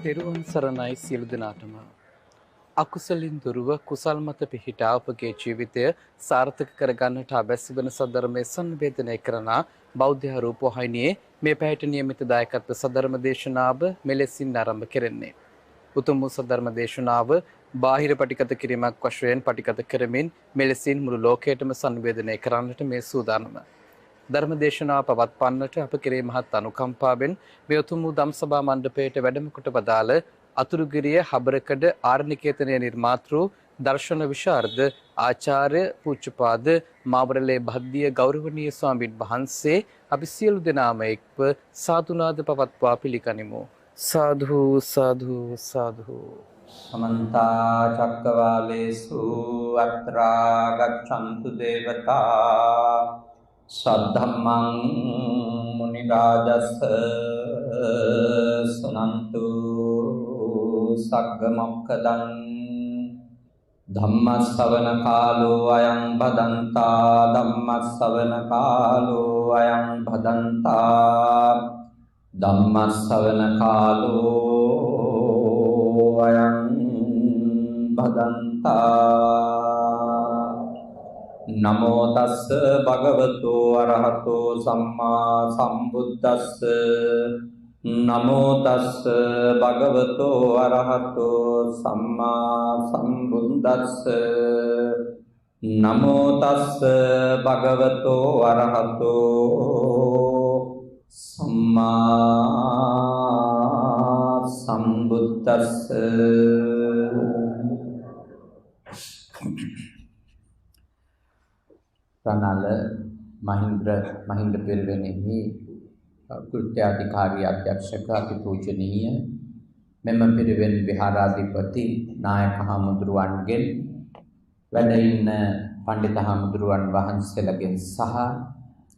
තෙරුවන් සරණයි සියලු දෙනාටම. අකුසලින් දුරව කුසල් මත පිහිටා අපගේ ජීවිතය සාර්ථක කරගන්නට අවශ්‍ය වන සද්ධර්මයේ සංවේදනය කරන බෞද්ධ රූපවාහිනියේ මේ පැයට නියමිත දායකත්ව සද්ධර්ම දේශනාව මෙලෙසින් ආරම්භ කෙරෙන්නේ. උතුම් වූ සද්ධර්ම දේශනාව බාහිර පටිගත කිරීමක් වශයෙන් පටිගත කරමින් මෙලෙසින් මුළු ලෝකයටම සංවේදනය කරන්නට මේ සූදානම. ධර්ම දේශනාව පවත්වන්නට අප කෙරේ මහත් අනුකම්පාවෙන් මේ උතුම් වූ ධම්සභා මණ්ඩපයට වැඩම කොට වදාළ අතුරුගිරිය හබරකඩ ආරණිකේතනයේ නිර්මාතෘ දර්ශන විශාරද ආචාර්ය පූජ්‍යපාද මාවරලේ භද්දිය ගෞරවනීය ස්වාමීන් වහන්සේ අපි සියලු දෙනාම එක්ව සාදුනාද පවත්වා පිළිගනිමු. සාදු සාදු සාදු. समन्त चक्रवालेषु अत्रा गच्छन्तु देवता सद्धम्मं मुनिराजस् सुनन्तु सग्गमोक्खदं धम्मश्रवण कालो अयं भदन्ता धम्मश्रवण कालो अयं भदन्ता धम्मश्रवण कालो अयं भदन्ता नमो तस् भगवतो अरहतो सम्मा सम्बुद्धस्स नमो तस् भगवतो अरहतो सम्मा सम्बुद्धस्स नमो तस् भगवतो अरहतो सम्मा सम्बुद्धस्स. ප්‍රනාල මහින්ද පිරිවෙනෙහි කෘත්‍යාධිකාරී අධ්‍යක්ෂක අතිපූජනීය මෙම පිරිවෙන් විහාරාධිපති නායක හාමුදුරුවන්ගෙන් වැඩ ඉන්න පඬිත හාමුදුරුවන් වහන්සේලාගෙන් සහ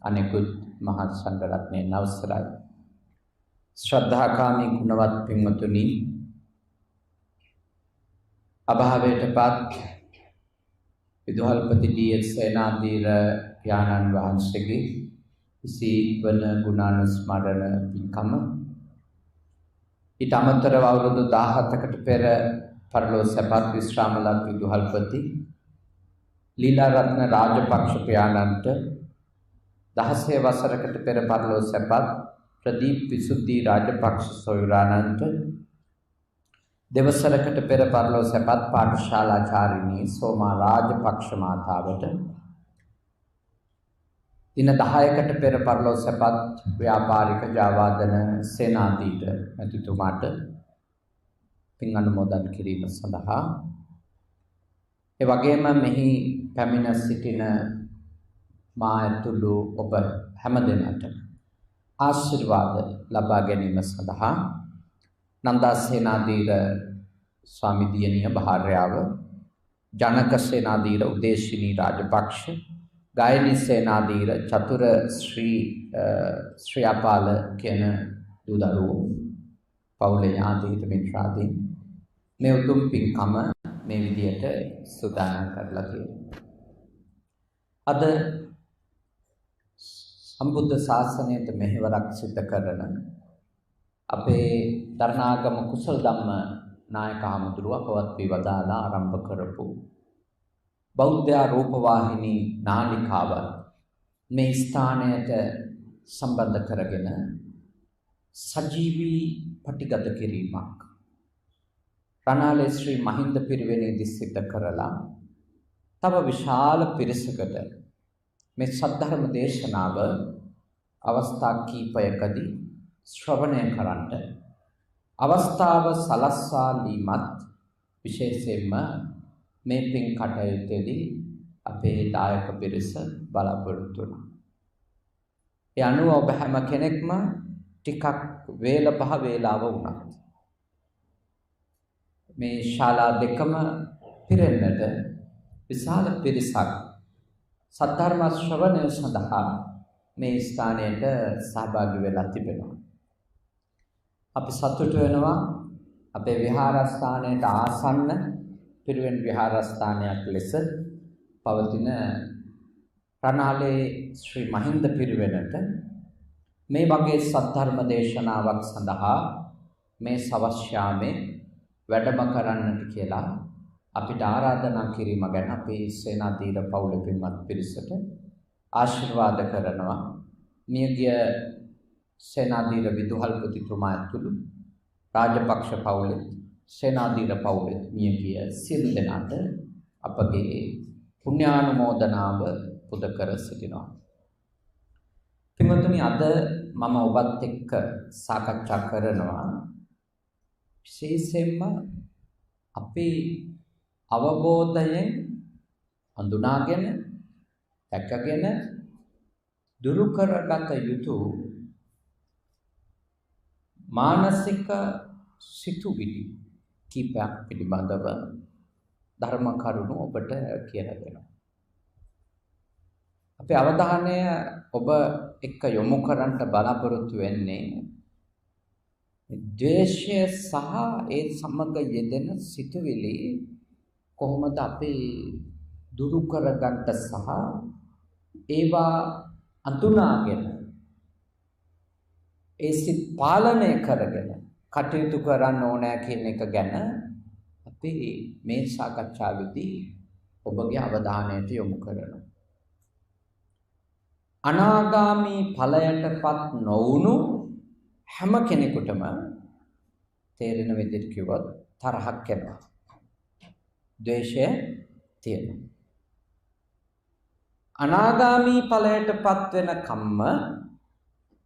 අනෙකුත් මහත් සංඝ රත්නයන් අවසරයි. ශ්‍රද්ධාකාමී ගුණවත් පින්වතුනි, අභාවයටපත් විදුහල්පති ඩී.එස්. සේනාධීර ඥානන් වහන්සේගේ ඉසිවන ගුණානුස්මරණ පින්කම ඊට අමතරව අවුරුදු 17කට පෙර පරලෝ සැපත් විශ්‍රාමලත් විදුහල්පති ලීලා රත්න රාජපක්ෂ පියාණන්ට 16 වසරකට පෙර පරලෝ සැපත් ප්‍රදීප් විසුද්ධි රාජපක්ෂ සොයුරාණන්ට දෙවසරකට පෙර පරලෝ සැපත් පාඨශාලාචාරිණී සෝමා රාජපක්ෂ මාතාවට දින 10කට පෙර පරලෝ සැපත් ව්‍යාපාරික ජාවාදන සේනාධීර මැතිතුමාට පින් අනුමෝදන් කිරීම සඳහා ඒ වගේම මෙහි පැමිණ සිටින මා ඇතුළු ඔබ හැමදෙනාට ආශිර්වාද ලබා ගැනීම සඳහා නන්දා සේනාධීර ස්වාමි දියණිය භාර්යාව ජනක සේනාධීර උදේශිනී රාජපක්ෂ ගායනී සේනාධීර චතුර ශ්‍රියාපාල කියන දූ දරුවෝ පවුලේ ඥාතීන් මිත්‍රාදීන් මේ උතුම් පින්කම මේ විදියට සූදානම් කරලා තියෙනවා. අද සම්බුද්ධ ශාසනයට මෙහෙවරක් සිදු කරන අපේ දරණාගම කුසල ධම්ම නායක හාමුදුරුව පවත්වී වදාලා ආරම්භ කරපු බෞද්ධ රූපවාහිනී නාලිකාව මේ ස්ථානයට සම්බන්ධ කරගෙන සජීවී පටිගත කිරීමක් ප්‍රනාලේ ශ්‍රී මහින්ද පිරිවෙනේදී සිද්ධ කරලා තව විශාල පිරිසකට මේ සද්ධර්ම දේශනාව අවස්ථා කීපයකදී ශ්‍රවණය කරන්නට අවස්ථාව සලස්වාලීමත් විශේෂයෙන්ම මේ පින් කටයුත්තේදී අපේ දායක පිරිස බලාපොරොත්තු වුණා. ඒ අනුව ඔබ හැම කෙනෙක්ම ටිකක් වේලාව වුණා. මේ ශාලා දෙකම පිරෙන්නට විශාල පිරිසක් සද්ධර්ම ශ්‍රවණය සඳහා මේ ස්ථානයට සහභාගී වෙලා තිබෙනවා. අපි සතුටු වෙනවා අපේ විහාරස්ථානයට ආසන්න පිරිවෙන් විහාරස්ථානයක් ලෙස පවතින ප්‍රනාලේ ශ්‍රී මහින්ද පිරිවෙනට මේ වගේ සද්ධර්ම දේශනාවක් සඳහා මේ සවස් යාමේ වැඩම කරන්නට කියලා අපිට ආරාධනා කිරීම ගැන අපේ සේනාධීර පවුලේ පින්වත් පිරිසට ආශිර්වාද කරනවා. මියගිය සේනාධීර විදුහල්පතිතුමා ඇතුළු රාජපක්ෂ පවුලේ සේනාධීර පවුලේ මියගිය සියලු දෙනාට අපගේ පුණ්‍යානුමෝදනාව පුද කර සිටිනවා. පින්වත්නි, අද මම ඔබත් එක්ක සාකච්ඡා කරනවා විශේෂයෙන්ම අපේ අවබෝධයෙන් හඳුනාගෙන දැකගෙන දුරු කරගත යුතු මානසික සිතුවිලි කීපයක් පිළිබඳව ධර්ම කරුණු ඔබට කියලා දෙනවා. අපේ අවධානය ඔබ එක්ක යොමු කරන්න බලාපොරොත්තු වෙන්නේ ද්වේෂය සහ ඒ සමග යෙදෙන සිතුවිලි කොහොමද අපි දුරු කරගන්න සහ ඒවා අඳුනාගෙන ඒ සිත් පාලනය කරගෙන කටයුතු කරන්න ඕනෑ කියන එක ගැන අපි මේ සාකච්ඡාවේදී ඔබගේ අවධානයට යොමු කරනවා. අනාගාමී ඵලයටපත් නොවුණු හැම කෙනෙකුටම තේරෙන විදිහට කිව්වොත් තරහක් එනවා. ද්වේෂය තියෙනවා. අනාගාමී ඵලයටපත් වෙන කම්ම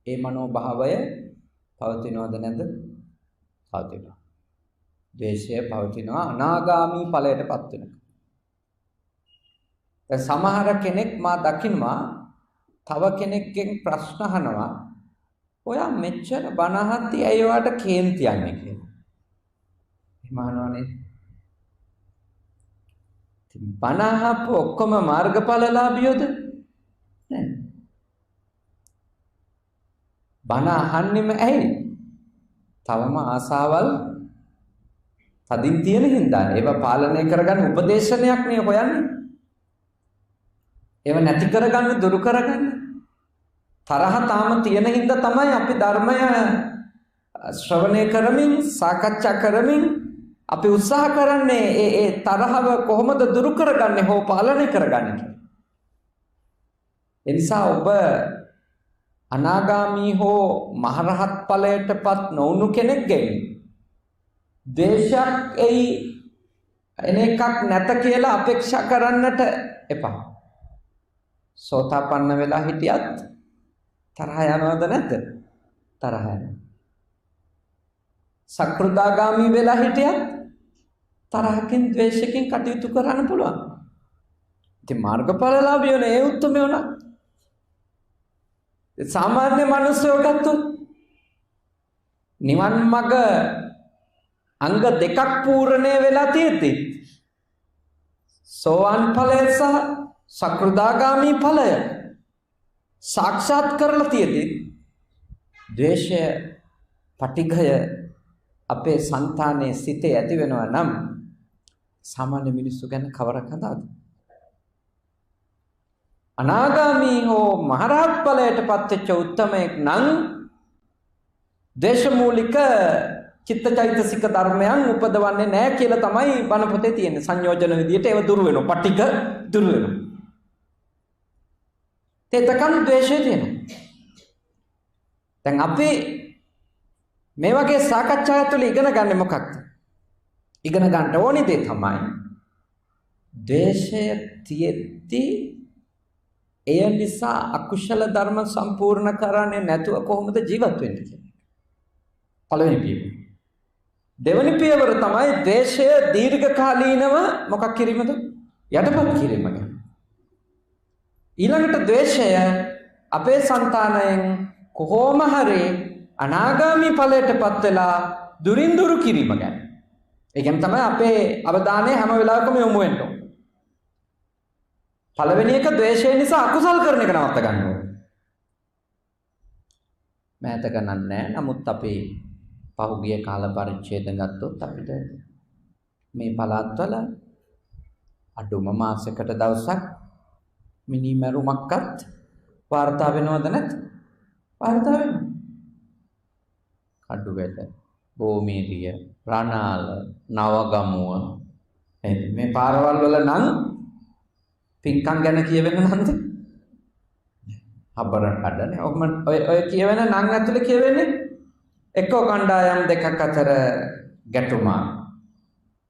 ඒ මනෝභාවය පවතිනවද නැද්ද? පවතිනවා. ද්වේෂය පවතිනවා අනාගාමී ඵලයටපත් වෙනකම්. දැන් සමහර කෙනෙක් මා දකින්නවා තව කෙනෙක්ගෙන් ප්‍රශ්න අහනවා, ඔයා මෙච්චර බණ අහද්දි ඇයි ඔයාට කේන්ති යන්නේ කියලා. එහෙම අහනවනේ. ඉතින් බණ අහපු ඔක්කොම මාර්ගඵලලාභියෝද? නෑ. බණ අහන්නෙම ඇයි? තවම ආසාවල් තදින් තියෙන හින්දා ඒවා පාලනය කරගන්න උපදේශනයක් නේ හොයන්නේ. ඒව නැති කරගන්න, දුරු කරගන්න. තරහ තාම තියෙන හින්දා තමයි අපි ධර්මය ශ්‍රවණය කරමින් සාකච්ඡා කරමින් අපි උත්සාහ කරන්නේ ඒ තරහව කොහොමද දුරු කරගන්නේ හෝ පාලනය කරගන්නේ කියලා. ඒ නිසා ඔබ අනාගාමී හෝ මහරහත් ඵලයටපත් නොවුණු කෙනෙක්ගෙන් දේශයක් එන එකක් නැත කියලා අපේක්ෂා කරන්නට එපා. සෝතාපන්න වෙලා හිටියත් තරහ යනවද නැද්ද? තරහ යනවා. සක්‍රුදාගාමී වෙලා හිටියත් තරහකින් ද්වේෂකින් කටයුතු කරන්න පුළුවන්. ඉතින් මාර්ගඵලලාභියෝ නේ උත්තරමයෝ නා. සාමාන්‍ය මිනිස්සුયો ගත්තොත් නිවන් මඟ අංග දෙකක් පූර්ණේ වෙලා තියෙද්දි සෝවාන් ඵලය සහ සක්‍රුදාගාමී ඵලය සාක්ෂාත් කරලා තියෙද්දි ද්වේෂය පටිඝය අපේ సంతානයේ සිටේ ඇති වෙනවා නම් සාමාන්‍ය මිනිස්සු ගැන කවරක් හදාද? අනාගාමී හෝ මහරහත් ඵලයටපත් වෙච්ච උත්තමයෙක් නම් දේශමූලික චිත්තචෛතසික ධර්මයන් උපදවන්නේ නැහැ කියලා තමයි බණ පොතේ තියෙන්නේ. සංයෝජන විදියට ඒව දුරු වෙනවා. පටිඝ දුරු වෙනවා. තේතකන් ද්වේෂය තියෙනවා. දැන් අපි මේ වගේ සාකච්ඡා තුළ ඉගෙන ගන්න මොකක්ද? ඉගෙන ගන්න ඕනේ දේ තමයි ද්වේෂය තියෙද්දි එය නිසා අකුශල ධර්ම සම්පූර්ණ කරන්නේ නැතුව කොහොමද ජීවත් වෙන්නේ කියන්නේ. පළවෙනි පියවර. දෙවෙනි පියවර තමයි ද්වේෂය දීර්ඝකාලීනව මොකක් කිරීමද? යටපත් කිරීම ගැන. ඊළඟට ද්වේෂය අපේ సంతානයෙන් කොහොම හරි අනාගාමී ඵලයටපත් වෙලා දුරින් දුරු කිරීම ගැන. ඒ කියන්නේ තමයි අපේ අවධානය හැම වෙලාවකම යොමු වෙන්න ඕනේ. පළවෙනි එක ද්වේෂය නිසා අකුසල් කරන එක නවත්ත ගන්න ඕනේ. මෑත ගණන් නැහැ. නමුත් අපි පහුගිය කාල පරිච්ඡේද ගත්තොත් අපිට මේ පළාත්වල අඩුම මාසයකට දවසක් මිනිමරුමක්වත් වාර්තා වෙනවද නැත්? වාර්තා වෙනවා. කඩු වැට, බෝමීරිය, රණාල, නවගමුව මේ පාරවල් වල නම් පින්කම් ගැන කියවෙන නන්ද? හබර කඩනේ. ඔය කියවෙන නම් ඇතුලේ කියවෙන්නේ එක්කෝ කණ්ඩායම් දෙකක් අතර ගැටුමක්.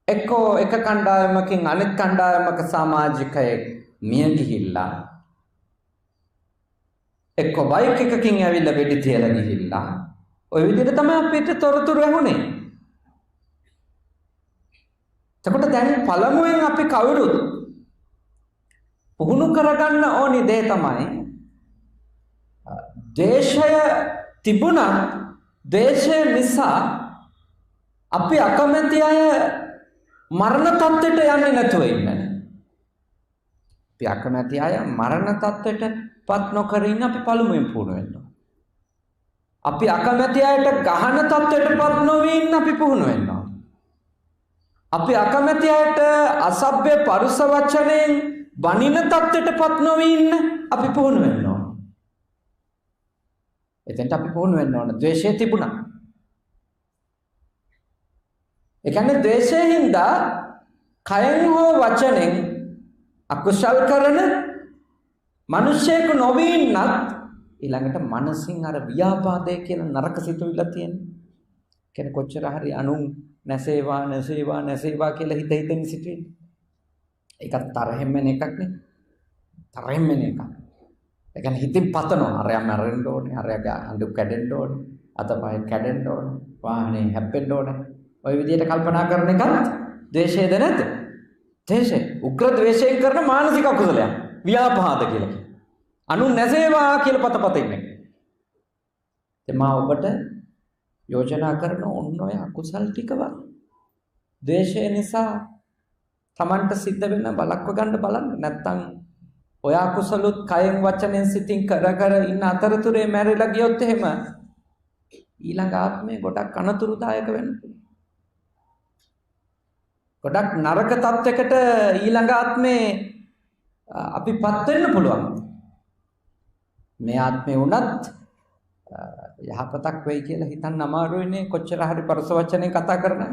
එක්කෝ එක කණ්ඩායමකින් අනෙක් කණ්ඩායමක සමාජිකයෙක් මිය ගිහිල්ලා. එක්කෝ බයික් එකකින් ඇවිල්ලා වෙඩි තියලා ගිහිල්ලා. ඔය විදිහට තමයි අපිට තොරතුරු ඇහුනේ. එතකොට දැන් පළමුවෙන් අපි කවුරුද පුහුණු කරගන්න ඕනි දේ තමයි දේශය තිබුණා. දේශය නිසා අපි අකමැති අය මරණ තත්ත්වයට යන්නේ නැතුව ඉන්න. අපි අකමැති අය මරණ තත්ත්වයට පත් නොකර ඉන්න අපි පළමුවෙන් පුහුණු වෙන්න. අපි අකමැති අයට ගහන තත්ත්වයට පත් නොවී ඉන්න අපි පුහුණු වෙන්න. අපි අකමැති අයට අසභ්‍ය පරුස වචනෙන් බනින තත්ත්වයට පත් නොවී ඉන්න අපි පුහුණු වෙන්න ඕන. එතෙන්ට අපි පුහුණු වෙන්න ඕන. ද්වේෂය තිබුණා. ඒ කියන්නේ ද්වේෂයෙන් හින්දා කයෙන් හෝ වචනෙන් අකුසල් කරන මිනිසෙකු නොවී ඉන්නත් ඊළඟට මනසින් අර ව්‍යාපාදය කියලා නරක සිතුවිල්ල තියෙනවා. කියන්නේ කොච්චර හරි අනුන් නැසේවා කියලා හිත හිතෙන් සිටින්නේ. ඒක තරහෙන් වෙන එකක් නේ. තරහෙන් වෙන එකක්. ඒ කියන්නේ හිතින් පතනවා. අරයා මැරෙන්න ඕනේ, අරයාගේ අඬු කැඩෙන්න ඕනේ, අතපය කැඩෙන්න ඕනේ, වාහනේ හැප්පෙන්න ඕනේ. ඔය විදිහට කල්පනා කරන එකත් ද්වේෂයද නැද්ද? ද්වේෂය. උග්‍ර ද්වේෂයෙන් කරන මානසික අකුසලයක්. ව්‍යාපාද කියලා කියනවා. අනුන් නැසේවා කියලා පත ඉන්නේ. එතමා ඔබට යෝජනා කරන ඔන්න ඔය අකුසල් ටිකවත් ද්වේෂය නිසා Tamanට සිද්ධ වෙන බලක්ව ගන්න බලන්න. නැත්තම් ඔය අකුසලුත් කයෙන් වචනෙන් සිතින් කර ඉන්න අතරතුරේ මැරිලා ගියොත් එහෙම ඊළඟ ආත්මේ ගොඩක් අනතුරුදායක වෙන්න පුළුවන්. ගොඩක් නරක තත්යකට ඊළඟ ආත්මේ අපිපත් වෙන්න පුළුවන්. මේ ආත්මේ වුණත් යහපතක් වෙයි කියලා හිතන්න අමාරුයිනේ. කොච්චර හරි පරස වචනේ කතා කරනවා.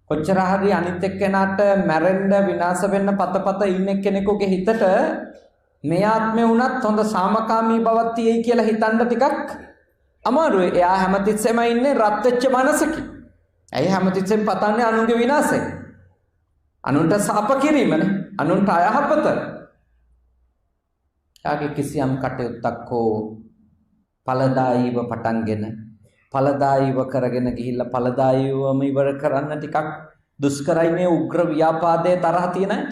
කොච්චර හරි අනිත් එක්කෙනාට මැරෙන්න විනාශ වෙන්න පත ඉන්න කෙනෙකුගේ හිතට මේ ආත්මේ වුණත් හොඳ සාමකාමී බවක් තියෙයි කියලා හිතන්න ටිකක් අමාරුයි. එයා හැමතිස්සෙම ඉන්නේ රත් වෙච්ච මනසකින්. ඇයි හැමතිස්සෙම පතන්නේ අනුන්ගේ විනාශය? අනුන්ට සාප කිරීමනේ. අනුන්ට අයහපත. යාගේ කිසියම් කටයුත්තක් හෝ ඵලදායීව පටන්ගෙන ඵලදායීව කරගෙන ගිහිල්ලා ඵලදායීවම ඉවර කරන්න ටිකක් දුෂ්කරයි මේ උග්‍ර ව්‍යාපාදයේ තරහ තියෙන අය.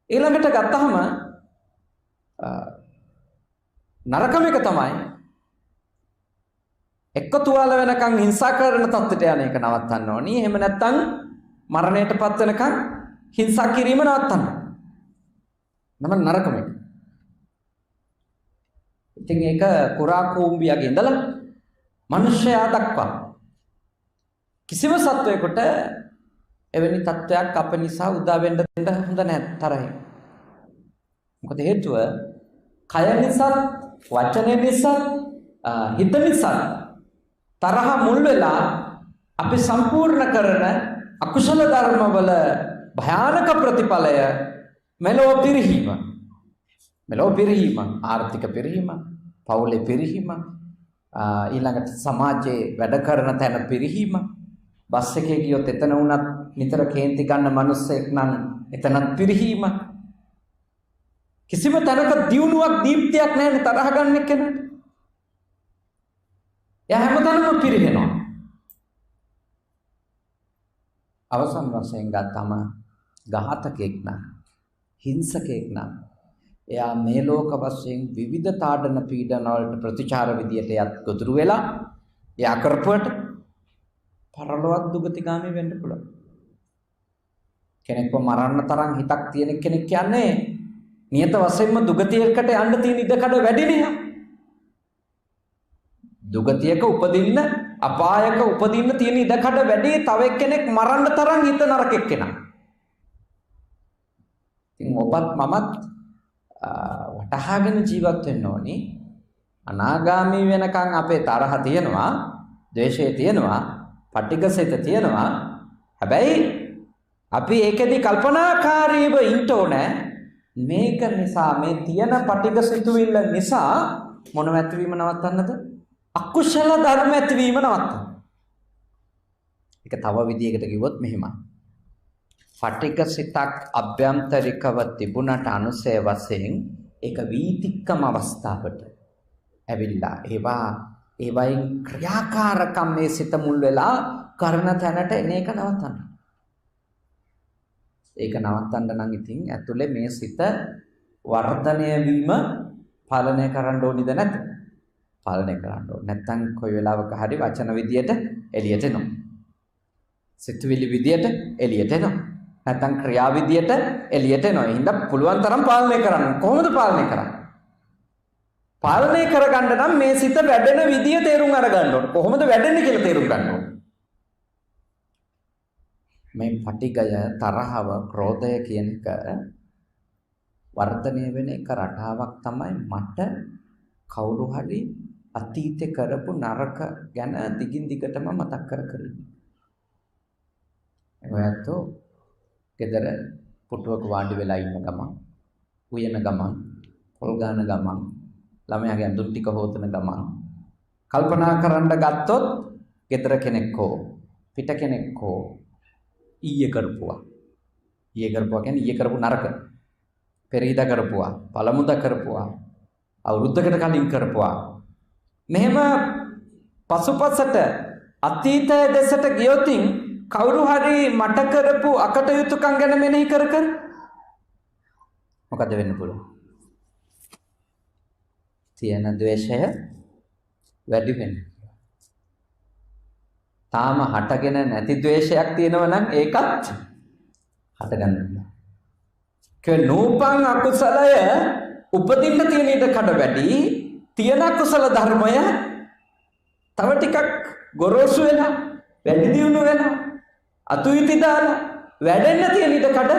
ඊළඟට ගත්තහම නරකම එක තමයි එක්ක තුවාල වෙනකන් හිංසා කරන තත්ත්වයට යන එක නවත්තන්න ඕනි. එහෙම නැත්නම් මරණයටපත් වෙනකන් හිංසා කිරීම නවත්තන්න. නම නරකම එක. ඉතින් ඒක කුරා කූඹියගේ ඉඳලා මිනිස්සයා දක්වා කිසිම සත්වයකට එවැනි තත්වයක් අප නිසා උදා වෙන්න දෙන්න හොඳ නැහැ තරහින්. මොකද හේතුව කය නිසා, වචනේ නිසා, හිත නිසා තරහ මුල් වෙලා අපි සම්පූර්ණ කරන අකුසල ධර්මවල භයානක ප්‍රතිඵලය මෙලොව පිරිහීම, ආර්ථික පිරිහීම, පවුලේ පිරිහීම, ඊළඟට සමාජයේ වැඩ කරන තැන පිරිහීම, බස් එකේ ගියොත් එතන වුණත් නිතර කේන්ති ගන්න මිනිස්සෙක් නම් එතනත් පිරිහීම. කිසිම තැනක දියුණුවක් දීප්තියක් නැහැ තරහ ගන්න කෙනාට. එයා හැමතැනම පිරිහෙනවා. අවසන් වශයෙන් ගත්තම ඝාතකෙක් නම්, හිංසකෙක් නම් එයා මේ ලෝක වශයෙන් විවිධ තාඩන පීඩන වලට ප්‍රතිචාර විදියට යත් ගොදුරු වෙලා එයා කරපුවට පරලොවත් දුගතිගාමී වෙන්න පුළුවන්. කෙනෙක්ව මරන්න තරම් හිතක් තියෙන කෙනෙක් කියන්නේ නියත වශයෙන්ම දුගතියකට යන්න තියෙන ඉඩකඩ වැඩි නේ. දුගතියක උපදින්න, අපායක උපදින්න තියෙන ඉඩකඩ වැඩි තව එක්කෙනෙක් මරන්න තරම් හිත නරක එක්කෙනා. ඉතින් ඔබත් මමත් වටහාගෙන ජීවත් වෙන්න ඕනි. අනාගාමී වෙනකන් අපේ තරහ තියෙනවා, ද්වේෂය තියෙනවා, පටිඝසිත තියෙනවා. හැබැයි අපි ඒකෙදි කල්පනාකාරීව ඉන්න ඕනේ. මේක නිසා මේ තියෙන පටිඝසිතුවිල්ල නිසා මොනව ඇතිවීම නවත්තන්නද? අකුසල ධර්ම ඇතිවීම නවත්තන්න. ඒක තව විදියකට කිව්වොත් මෙහෙමයි. පටිඝසිතක් අභ්‍යන්තරිකව තිබුණට අනුසය වශයෙන් ඒක වීතික්කම අවස්ථාවට ඇවිල්ලා ඒවයින් ක්‍රියාකාරකම් මේ සිත මුල් වෙලා කරන තැනට එන එක නවත්තන්න. ඒක නවත්තන්න නම් ඉතින් ඇතුලේ මේ සිත වර්ධනය වීම පාලනය කරන්න ඕනිද නැද්ද? පාලනය කරන්න ඕන. නැත්තම් කොයි වෙලාවක හරි වචන විදියට එළියට එනවා. සිතුවිලි විදියට එළියට එනවා. නැත්තම් ක්‍රියා විදියට එළියට එනවා. ඒ හින්දා පුළුවන් තරම් පාලනය කරන්න. කොහොමද පාලනය කරන්නේ? පාලනය කරගන්න නම් මේ සිත වැඩෙන විදිය තේරුම් අරගන්න ඕන. කොහොමද වැඩෙන්නේ කියලා තේරුම් ගන්න ඕන. මේ පටිඝය, තරහව, ක්‍රෝධය කියන එක වර්ධනය වෙන එක රටාවක් තමයි මට කවුරු හරි අතීතේ කරපු නරක ගැන දිගින් දිගටම මතක් කර ඉන්නේ. ඔයත් ගෙදර පුටුවක වාඩි වෙලා ඉන්න ගමන්, උයන ගමන්, පොල් ගන්න ගමන්, ළමයාගේ අඳුන් ටික හොතන ගමන් කල්පනා කරන්න ගත්තොත් ගෙදර කෙනෙක් හෝ පිට කෙනෙක් හෝ ඊයේ කරපුවා කියන්නේ ඊයේ කරපු නරක, පෙරේදා කරපුවා, පළමුදා කරපුවා, අවුරුද්දකට කලින් කරපුවා, මෙහෙම පසුපසට අතීතය දෙසට ගියොතින් කවුරු හරි මට කරපු අකටයුතුකම් ගැන මෙනෙහි කර මොකද වෙන්න පුළුවන්? තියෙන ද්වේෂය වැඩි වෙනවා. තාම හටගෙන නැති ද්වේෂයක් තියෙනවා නම් ඒකත් හටගන්න පුළුවන්. නූපන් අකුසලය උපදින්න තියෙන ඉඩ කඩ වැඩි. තියෙන අකුසල ධර්මය තව ටිකක් ගොරෝසු වෙලා වැඩි දියුණු වෙලා අතුයිති දාලා වැඩෙන්න තියෙන ඉඩ කඩ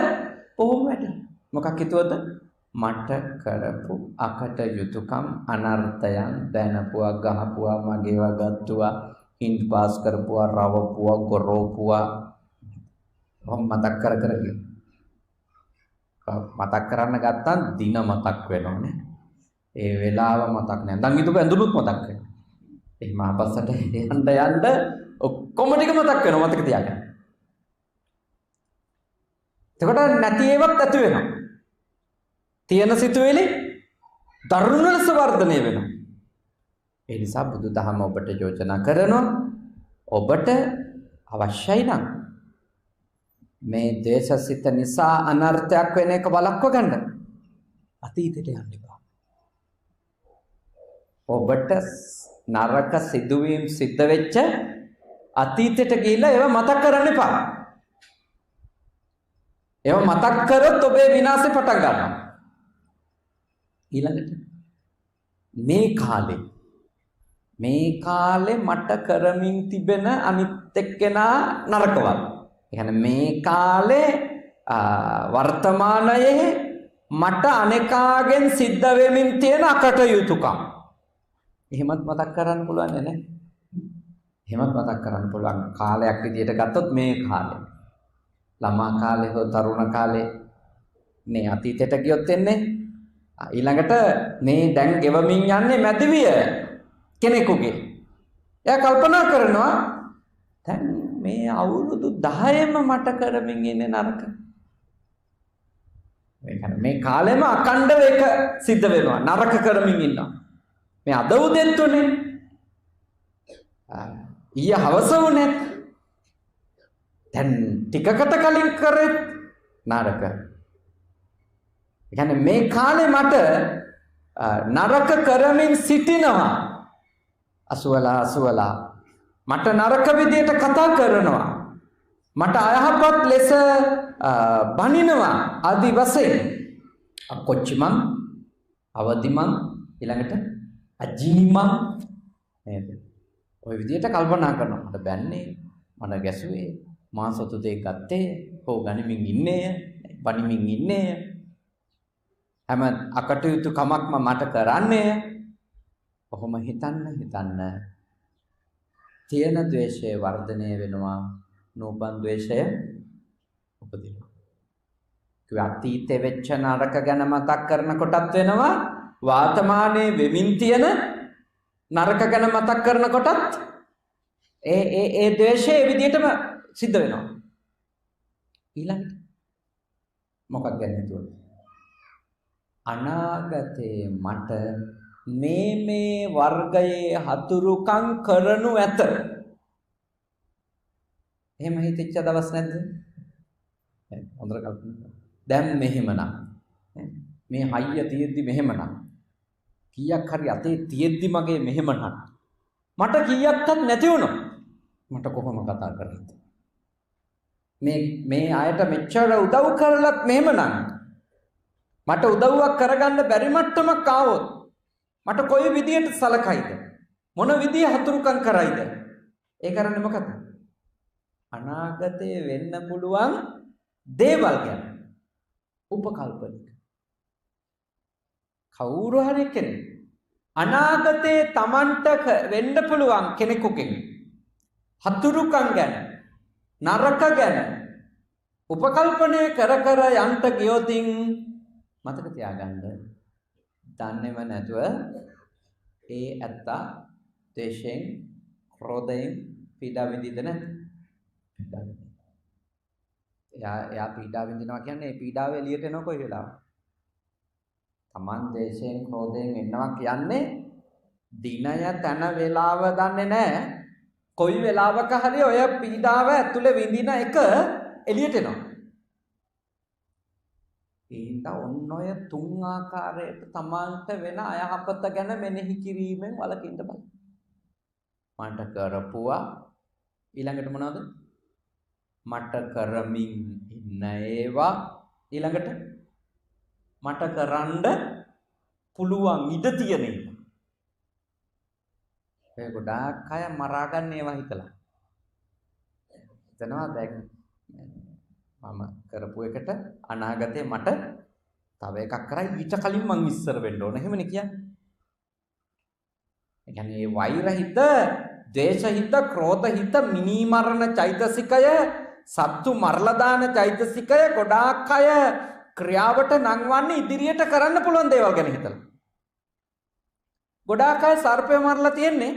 බොහොම වැඩි. මොකක් හිතුවද? මට කරපු අකට යුතුයකම් අනර්ථයන් දැනපුවා, ගහපුවා, මගේවා ගත්තුවා, හින්ට් පාස් කරපුවා, රවපුවා, ගොරෝපුවා, මතක් කර ගියා. මතක් කරන්න ගත්තා දින මතක් වෙනවනේ. ඒ වෙලාව මතක් නැහැ. දැන් හිතුව ඇඳුනුත් මතක් වෙනවා. එහෙම ආපස්සට යන්න ඔක්කොම ටික මතක් වෙනවා. මතක තියාගන්න. එතකොට නැති ඒවත් ඇති වෙනවා. තියෙන සිතුවිලි දරුණු ලෙස වර්ධනය වෙනවා. ඒ නිසා බුදුදහම ඔබට යෝජනා කරනවා, ඔබට අවශ්‍යයි නම් මේ දේශසිත නිසා අනර්ථයක් වෙන එක වළක්ව ගන්න අතීතයට යන්න එපා. ඔබට නරක සිදුවීම් සිද්ධ වෙච්ච අතීතයට ගිහිල්ලා ඒව මතක් කරන්න එපා. ඒව මතක් කරොත් ඔබේ විනාශය පටන් ගන්නවා. ඊළඟට මේ කාලේ මට කරමින් තිබෙන අනිත් එක්කෙනා නරකවල්. يعني මේ කාලේ වර්තමානයේ මට අනේකාගෙන් සිද්ධ වෙමින් තියෙන අකටයුතුකම්. එහෙමත් මතක් කරන්න පුළුවන් නේ. එහෙමත් මතක් කරන්න පුළුවන් කාලයක් විදියට ගත්තොත් මේ කාලේ. ළමා කාලේ හෝ තරුණ කාලේ මේ අතීතයට ගියොත් එන්නේ. ඊළඟට මේ දැන් ගෙවමින් යන්නේ මැදිවිය කෙනෙකුගේ. එයා කල්පනා කරනවා දැන් මේ අවුරුදු 10ෙම මට කරමින් ඉන්නේ නරක. මේ කාලෙම අකණ්ඩව එක සිද්ධ වෙනවා. නරක කරමින් ඉන්නවා. මේ අද උදෙත් උනේ. ඊය හවස උනේ. දැන් ටිකකට කලින් කරේ නරක. يعني මේ කාලේ මට නරක කරමින් සිටිනවා. අසුවලා මට නරක විදියට කතා කරනවා. මට අයහපත් ලෙස බනිනවා. ආදි වශයෙන් අකොච්චිමන්, අවදිමන්, ඊළඟට අජිනිමන් නේද? ওই විදියට කල්පනා කරනවා. මට බැන්නේ, මට ගැසුවේ, මා සතු දෙයක් ගත්තේ, හො ගනිමින් ඉන්නේ, බනිමින් ඉන්නේ. හැම අකටයුතු කමක්ම මට කරන්නේ. ඔහොම හිතන්න තියෙන ද්වේෂය වර්ධනය වෙනවා නූපන් ද්වේෂය උපදිනවා. කිව්වා අතීතේ වෙච්ච නරක ගැන මතක් කරනකොටත් වෙනවා වර්තමානයේ වෙමින් තියෙන නරක ගැන මතක් කරනකොටත් ඒ ද්වේෂය ඒ විදිහටම සිද්ධ වෙනවා. ඊළඟට මොකක්ද ගැන හිතුවද? අනාගතේ මට මේ වර්ගයේ හතුරුකම් කරනු ඇත. එහෙම හිතෙච්ච දවස් නැද්ද? හොඳට කල්පනා. දැන් මෙහෙමනම් මේ හයිය තියෙද්දි මෙහෙමනම් කීයක් හරි අතේ තියෙද්දි මගේ මෙහෙමනම් මට කීයක්වත් නැති වුණා. මට කොහොම කතා කරන්නද? මේ අයට මෙච්චර උදව් කරලත් මෙහෙමනම් මට උදව්වක් කරගන්න බැරි මට්ටමක් ආවොත් මට කොයි විදියට සලකයිද? මොන විදිය හතුරුකම් කරයිද? ඒ කරන්නේ මොකද? අනාගතේ වෙන්න පුළුවන් දේවල් ගැන උපකල්පනික. කවුරු හරි කෙනෙක් අනාගතේ Tamanට වෙන්න පුළුවන් කෙනෙකුගෙන් හතුරුකම් ගැන නරක ගැන උපකල්පනය කර යන්ට ගියොතින් මතක තියාගන්න දන්නේම නැතුව ඒ ඇත්තා ද්වේෂයෙන් ක්‍රෝධයෙන් පීඩා විඳිද නැද්ද? එයා පීඩා විඳිනවා කියන්නේ ඒ පීඩාව එළියට එනවා කොයි වෙලාවක. Taman ද්වේෂයෙන් ක්‍රෝධයෙන් එනවා කියන්නේ දිනය තන වේලාව දන්නේ නැහැ. කොයි වෙලාවක හරි ඔය පීඩාව ඇතුලේ විඳින එක එළියට එනවා. ඒඳ ඔන්න ඔය තුන් ආකාරයට Tamanට වෙන අයහපත ගැන මෙනෙහි කිරීමෙන් වළකින්න බෑ. මට කරපුවා ඊළඟට මොනවද? මට කරමින් ඉන්න ඒවා ඊළඟට මට කරන්න පුළුවන් ඉඩ තියෙන ඒවා. ඒ ගොඩාක් අය මරා ගන්න ඒවා හිතලා. හිතනවා දැන් මම කරපු එකට අනාගතේ මට තව එකක් කරයි ඊට කලින් මං ඉස්සර වෙන්න ඕන. එහෙමනේ කියන්නේ. ඒ කියන්නේ මේ වෛර හිත, ද්වේෂ හිත, ක්‍රෝධ හිත, මිනී මරණ චෛතසිකය, සත්තු මරලා දාන චෛතසිකය ගොඩාක් අය ක්‍රියාවට නංවන්නේ ඉදිරියට කරන්න පුළුවන් දේවල් ගැන හිතලා. ගොඩාක් අය සර්පය මරලා තියෙන්නේ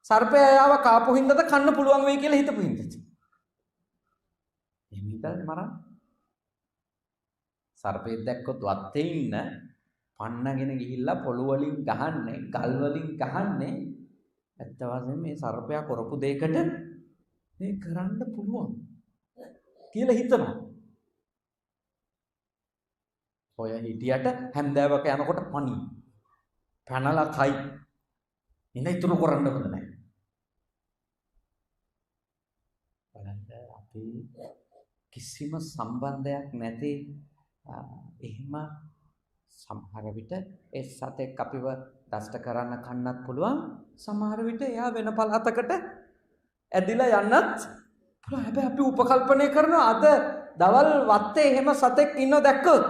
සර්පය ආව කාපු හින්දාද කන්න පුළුවන් වෙයි කියලා හිතපු හින්දාද. එහෙම හිතන්නේ මරන්න. සර්පෙක් දැක්කොත් වත්තේ ඉන්න පන්නගෙන ගිහිල්ලා පොළු වලින් ගහන්නේ, ගල් වලින් ගහන්නේ ඇත්ත වශයෙන්ම මේ සර්පයා කරපු දෙයකට මේ කරන්න පුළුවන් කියලා හිතනවා. ඔය හිටියට හැන්දෑවක යනකොට පණි පැනලා කයි ඉන්න ඉතුරු කරන්න හොඳ නැහැ. බලන්න අපි කිසිම සම්බන්ධයක් නැති එහෙම සමහර විට ඒ සතෙක් අපිව දෂ්ට කරන්න කන්නත් පුළුවන්. සමහර විට එයා වෙන පළාතකට ඇදිලා යන්නත් පුළුවන්. හැබැයි අපි උපකල්පනය කරනවා අද දවල් වත්තේ එහෙම සතෙක් ඉන්නව දැක්කොත්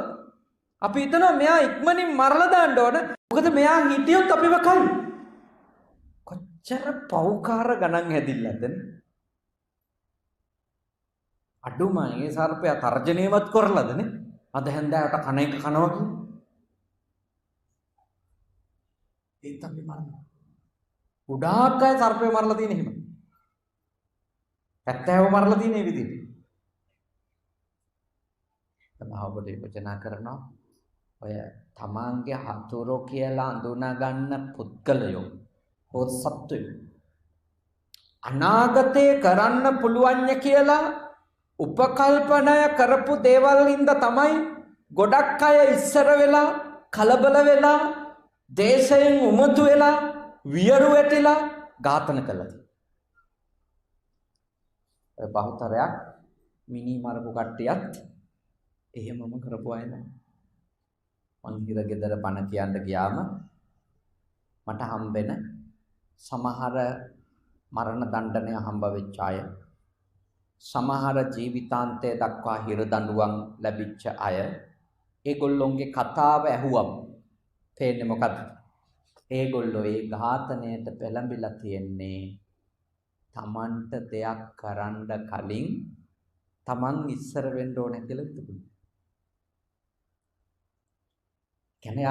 අපි හිතනවා මෙයා ඉක්මනින් මරලා දාන්න ඕන. මොකද මෙයා හිටියොත් අපිව කයි. කොච්චර පෞකාර ගණන් හැදිල්ලද? අඩුම ඒ සර්පයා තර්ජනයවත් කරලාද නේ? අද හැන්දෑවට කන එක කනවා කියන්නේ. ඒ තමයි මරනවා. ගොඩාක් අය සර්පය මරලා තියෙන එහෙම. 70 මරලා තියෙන මේ විදිහට. තමයි ඔබට යෝජනා කරනවා ඔය තමාන්ගේ හතුරු කියලා අඳුනා ගන්න පුද්ගලයෝ හොත් සත්වයෝ අනාගතේ කරන්න පුළුවන් කියලා උපකල්පනය කරපු දේවල් හින්දා තමයි ගොඩක් අය ඉස්සර වෙලා කලබල වෙලා දේශයෙන් උමතු වෙලා වියරු වැටිලා ඝාතන කළා. ඒ බහුතරයක් මිනි මරපු කට්ටියත් එහෙමම කරපු අය නෑ. මං හිර ගෙදර පණ කියන්න ගියාම මට හම්බෙන සමහර මරණ දණ්ඩනය හම්බ වෙච්ච අය, සමහර ජීවිතාන්තය දක්වා හිර දඬුවම් ලැබිච්ච අය, ඒගොල්ලොන්ගේ කතාව ඇහුවම තේන්නේ මොකද්ද? ඒගොල්ලෝ ඒ ඝාතනයට පෙළඹිලා තියෙන්නේ තමන්ට දෙයක් කරන්න කලින් තමන් ඉස්සර වෙන්න ඕන කියලා තිබුණා. කියන්නේ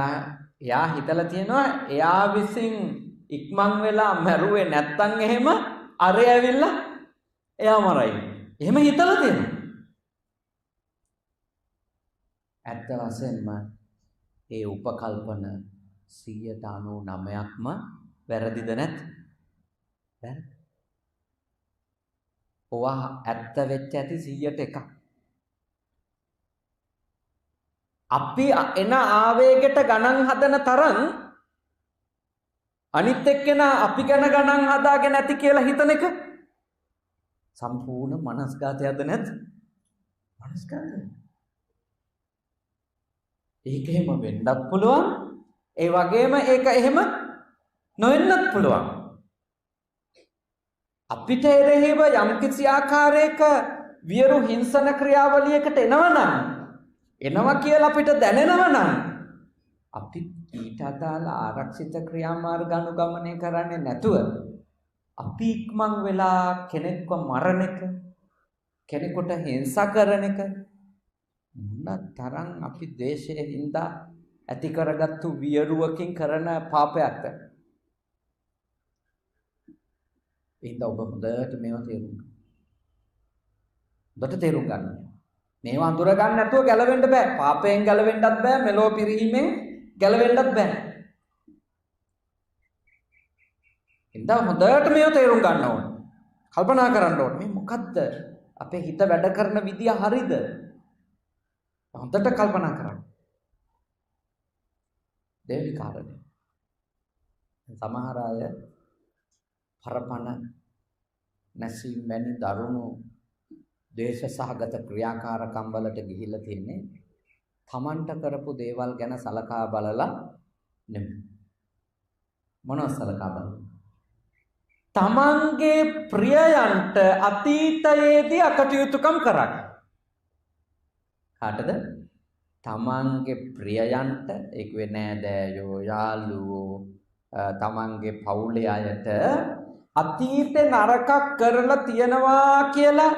එයා හිතලා තියෙනවා එයා විසින් ඉක්මන් වෙලා මැරුවේ නැත්තම් එහෙම අරය ඇවිල්ලා එයා මරයි. එහෙම හිතලා තියෙනවා. ඇත්ත වශයෙන්ම ඒ උපකල්පන 99%ක්ම වැරදිද නැත්? වැරදි. ඔවා ඇත්ත වෙච්ච ඇති 100ට 1ක්. අපි එන ආවේගයට ගණන් හදන තරම් අනිත් එක්කෙනා අපි ගැන ගණන් හදාගෙන ඇති කියලා හිතන එක සම්පූර්ණ මනස්ගතයක්ද නැත්? මනස්ගතය. ඒක එහෙම වෙන්නත් පුළුවන්. ඒ වගේම ඒක එහෙම නොවෙන්නත් පුළුවන්. අපිට එරෙහිව යම්කිසි ආකාරයක වියරු හිංසන ක්‍රියාවලියකට එනවා කියලා අපිට දැනෙනවා නම් අපි ඊට අදාළ ආරක්ෂිත ක්‍රියාමාර්ග අනුගමනය කරන්නේ නැතුව අපි ඉක්මන් වෙලා කෙනෙක්ව මරණ එක, කෙනෙකුට හිංසා කරන එක මොන තරම් අපි ද්වේෂයෙන් හින්දා ඇති කරගත්තු වියරුවකින් කරන පාපයක්ද? එහෙනම් ඔබ හොඳට මේවා තේරුම් ගන්න. හොඳට තේරුම් ගන්න. මේවා අඳුර ගන්න නැතුව ගැලවෙන්න බෑ. පාපයෙන් ගැලවෙන්නත් බෑ, මෙලෝ පිරීමෙන් ගැලවෙන්නත් බෑ. එහෙනම් හොඳට මේවා තේරුම් ගන්න ඕනේ. කල්පනා කරන්න ඕනේ. මේ මොකද්ද? අපේ හිත වැඩ කරන විදිය හරිද? හොඳට කල්පනා කරන්න. දෙවෙනි කාරණය. සමහර අය පරපණ නැසීම් වැනි දරුණු දේශ සහගත ක්‍රියාකාරකම් වලට ගිහිල්ලා තින්නේ තමන්ට කරපු දේවල් ගැන සලකා බලලා නෙමෙයි. මොනවද සලකා බලන්නේ? තමන්ගේ ප්‍රියයන්ට අතීතයේදී අකටයුතුකම් කරා. කාටද? තමන්ගේ ප්‍රියයන්ට එක් වෙන්නේ නෑදෑයෝ, යාළුවෝ, තමන්ගේ පවුලේ අයට අතීතේ නරකක් කරලා තියනවා කියලා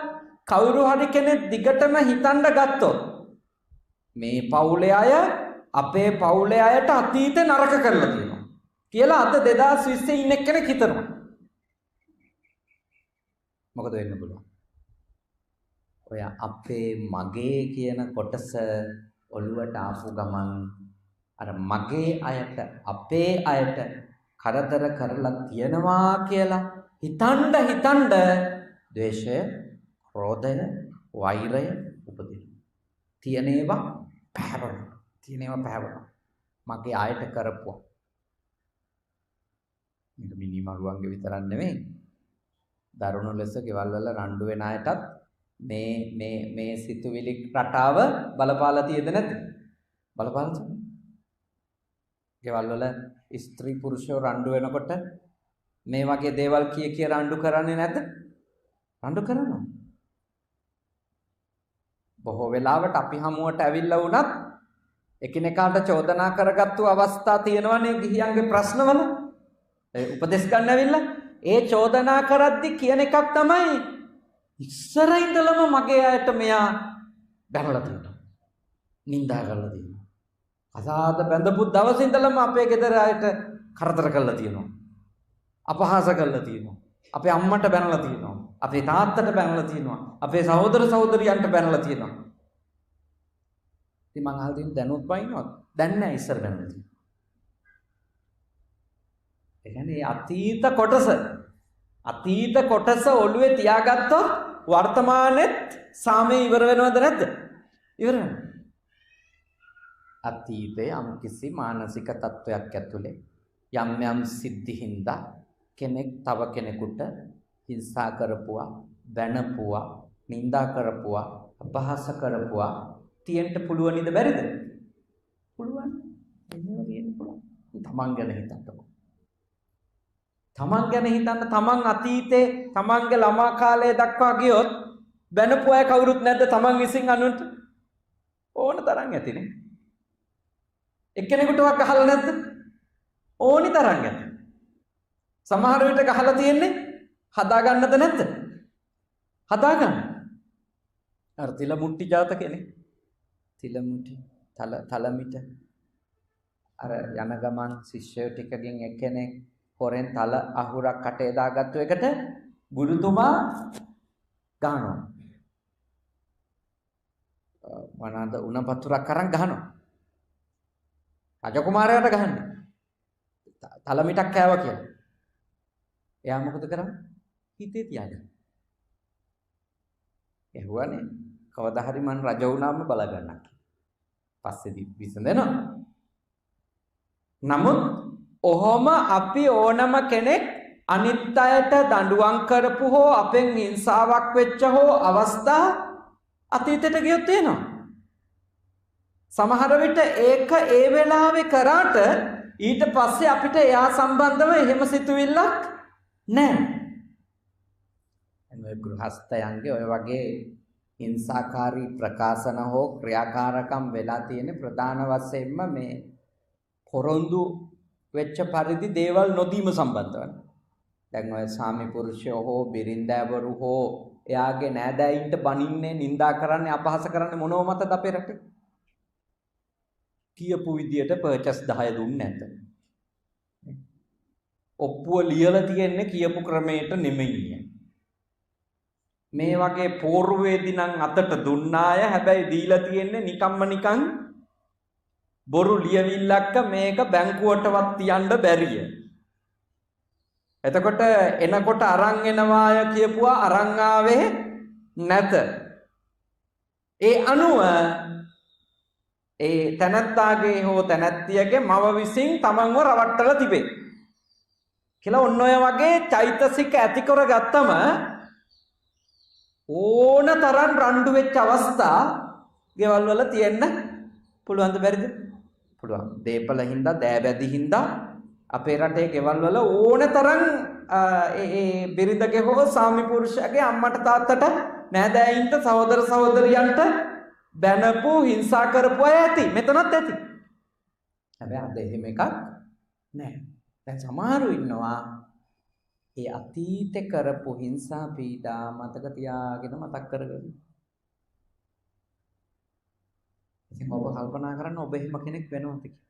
කවුරු හරි කෙනෙක් දිගටම හිතන්න ගත්තොත් මේ පවුලේ අය අපේ පවුලේ අයට අතීතේ නරක කරලා තියෙනවා කියලා අද 2020 ඉන්න කෙනෙක් හිතනවා. මොකද වෙන්න පුළුවන්? ඔය අපේ මගේ කියන කොටස ඔළුවට ආපු ගමන් අර මගේ අයට අපේ අයට කරදර කරලා තියනවා කියලා හිතන්න ද්වේෂය, ක්‍රෝධය, වෛරය උපදිනවා. තියෙනේවා පැහැවෙනවා. මගේ අයට කරපුවා. මේක මිනිමරුවන්ගේ විතරක් නෙමෙයි. දරුණු ලෙස ගෙවල් වල රණ්ඩු වෙන අයටත් මේ සිතුවිලි රටාව බලපාලා තියෙද නැද්ද? බලපාලා තියෙනවා. ගෙවල් වල ස්ත්‍රී පුරුෂයෝ රණ්ඩු වෙනකොට මේ වගේ දේවල් කිය රණ්ඩු කරන්නේ නැද්ද? රණ්ඩු කරනවා. බොහෝ වෙලාවට අපි හමුවට ඇවිල්ලා වුණත් එකිනෙකාට චෝදනා කරගත්තු අවස්ථා තියෙනවනේ ගිහියන්ගේ ප්‍රශ්නවල. උපදෙස් ගන්න ඇවිල්ලා ඒ චෝදනා කරද්දි කියන එකක් තමයි ඉස්සර ඉඳලම මගේ අයට මෙයා බැනලා තියෙනවා. නිඳා කරලා තියෙනවා. අසාද බැඳපු දවසේ ඉඳලම අපේ ගෙදර අයට කරදර කරලා තියෙනවා. අපහාස කරලා තියෙනවා. අපේ අම්මට බැනලා තියෙනවා. අපේ තාත්තට බැනලා තියෙනවා. අපේ සහෝදර සහෝදරියන්ට බැනලා තියෙනවා. ඉතින් මං අහලා තියෙන දැනුත් බයින්නවා. දැන් නෑ ඉස්සර බැනලා තියෙනවා. ඒ කියන්නේ අතීත කොටස ඔළුවේ තියාගත්තොත් වර්තමානෙත් සාමය ඉවර වෙනවද නැද්ද? ඉවර වෙනවා. අතීතයේ යම්කිසි මානසික තත්වයක් ඇතුලේ යම් සිද්ධිහින්දා කෙනෙක් තව කෙනෙකුට හිංසා කරපුවා, බැනපුවා, නිඳා කරපුවා, අපහාස කරපුවා තියෙන්න පුළුවනිද බැරිද? පුළුවන්. එහෙම තියෙන්න පුළුවන්. තමන් ගැන හිතන්නකො. තමන් ගැන හිතන්න. තමන් අතීතේ තමන්ගේ ළමා කාලයේ දක්වා ගියොත් බැනපු අය කවුරුත් නැද්ද තමන් විසින් අනුන්ට? ඕන තරම් ඇතිනේ. එක්කෙනෙකුටවත් අහලා නැද්ද? ඕනි තරම් ඇත. සමහර විට ගහලා තියෙන්නේ හදා ගන්නද නැද්ද? හදා ගන්න. අර තිල මුට්ටි ජාතකනේ. තිල මුට්ටි තලමිට අර යන ගමන් ශිෂ්‍යයෝ ටිකකින් එක්කෙනෙක් හොරෙන් තල අහුරක් කටේ දාගත්තු එකට ගුරුතුමා ගහනවා. මොනවාද උණ පතුරක් අරන් ගහනවා. රජකුමාරයාට ගහන්නේ. තලමිටක් කෑවා කියලා. එයා මොකද කරන්නේ? හිතේ තියාගන්න. එහුවනේ කවදා හරි මං රජ වුණාම බල ගන්නවා. පස්සේදී විසඳෙනවා. නමුත් ඔහොම අපි ඕනම කෙනෙක් අනිත් අයට දඬුවම් කරපු හෝ අපෙන් හිංසාවක් වෙච්ච හෝ අවස්ථා අතීතයට ගියොත් එනවා. සමහර විට ඒක ඒ වෙලාවේ කරාට ඊට පස්සේ අපිට එයා සම්බන්ධව එහෙම සිතුවිල්ලක් නැහැ. එන්නේ ගෘහස්තයන්ගේ ඔය වගේ හිංසාකාරී ප්‍රකාශන හෝ ක්‍රියාකාරකම් වෙලා තියෙන ප්‍රධාන වශයෙන්ම මේ පොරොන්දු වෙච්ච පරිදි දේවල් නොදීම සම්බන්ධව. දැන් ඔය සාමි පුරුෂයෝ හෝ බිරින්දෑවරු හෝ එයාගේ නෑදෑයින්ට බනින්නේ නිඳා කරන්නේ අපහාස කරන්නේ මොනව මතද අපේ රටේ? කියපු විදියට පර්චස් 10 දුන්නේ නැත. ඔප්පුව ලියලා තියෙන්නේ කියපු ක්‍රමයට නෙමෙයි. මේ වගේ පෝරුවේදී නම් අතට දුන්නාය හැබැයි දීලා තියෙන්නේ නිකම්ම නිකන් බොරු ලියවිල්ලක්ක මේක බැංකුවටවත් තියන්න බැරිය. එතකොට එනකොට අරන් එනවාය කියපුවා අරන් ආවේ නැත. ඒ අනුව ඒ තනත්තාගේ හෝ තනත්තියගේ මව විසින් තමන්ව රවට්ටලා තිබේ. කියලා ඔන්න ඔය වගේ චෛතසික ඇති කරගත්තම ඕන තරම් රණ්ඩු වෙච්ච අවස්ථා ගෙවල් වල තියෙන්න පුළුවන්ද බැරිද? පුළුවන්. දීපල හින්දා දෑබැදි හින්දා අපේ රටේ ගෙවල් වල ඕන තරම් ඒ බිරිඳගේ හෝ සාමි පුරුෂයාගේ අම්මට තාත්තට නෑදෑයින්ට සහෝදර සහෝදරියන්ට බැනපු හිංසා කරපු අය ඇති. මෙතනත් ඇති. හැබැයි අද එහෙම එකක් නැහැ. දැන් සමහරු ඉන්නවා ඒ අතීතේ කරපු හිංසා පීඩා මතක තියාගෙන මතක් කරගන්න. ඉතින් ඔබ කල්පනා කරන්න ඔබ එහෙම කෙනෙක් වෙනවද කියලා.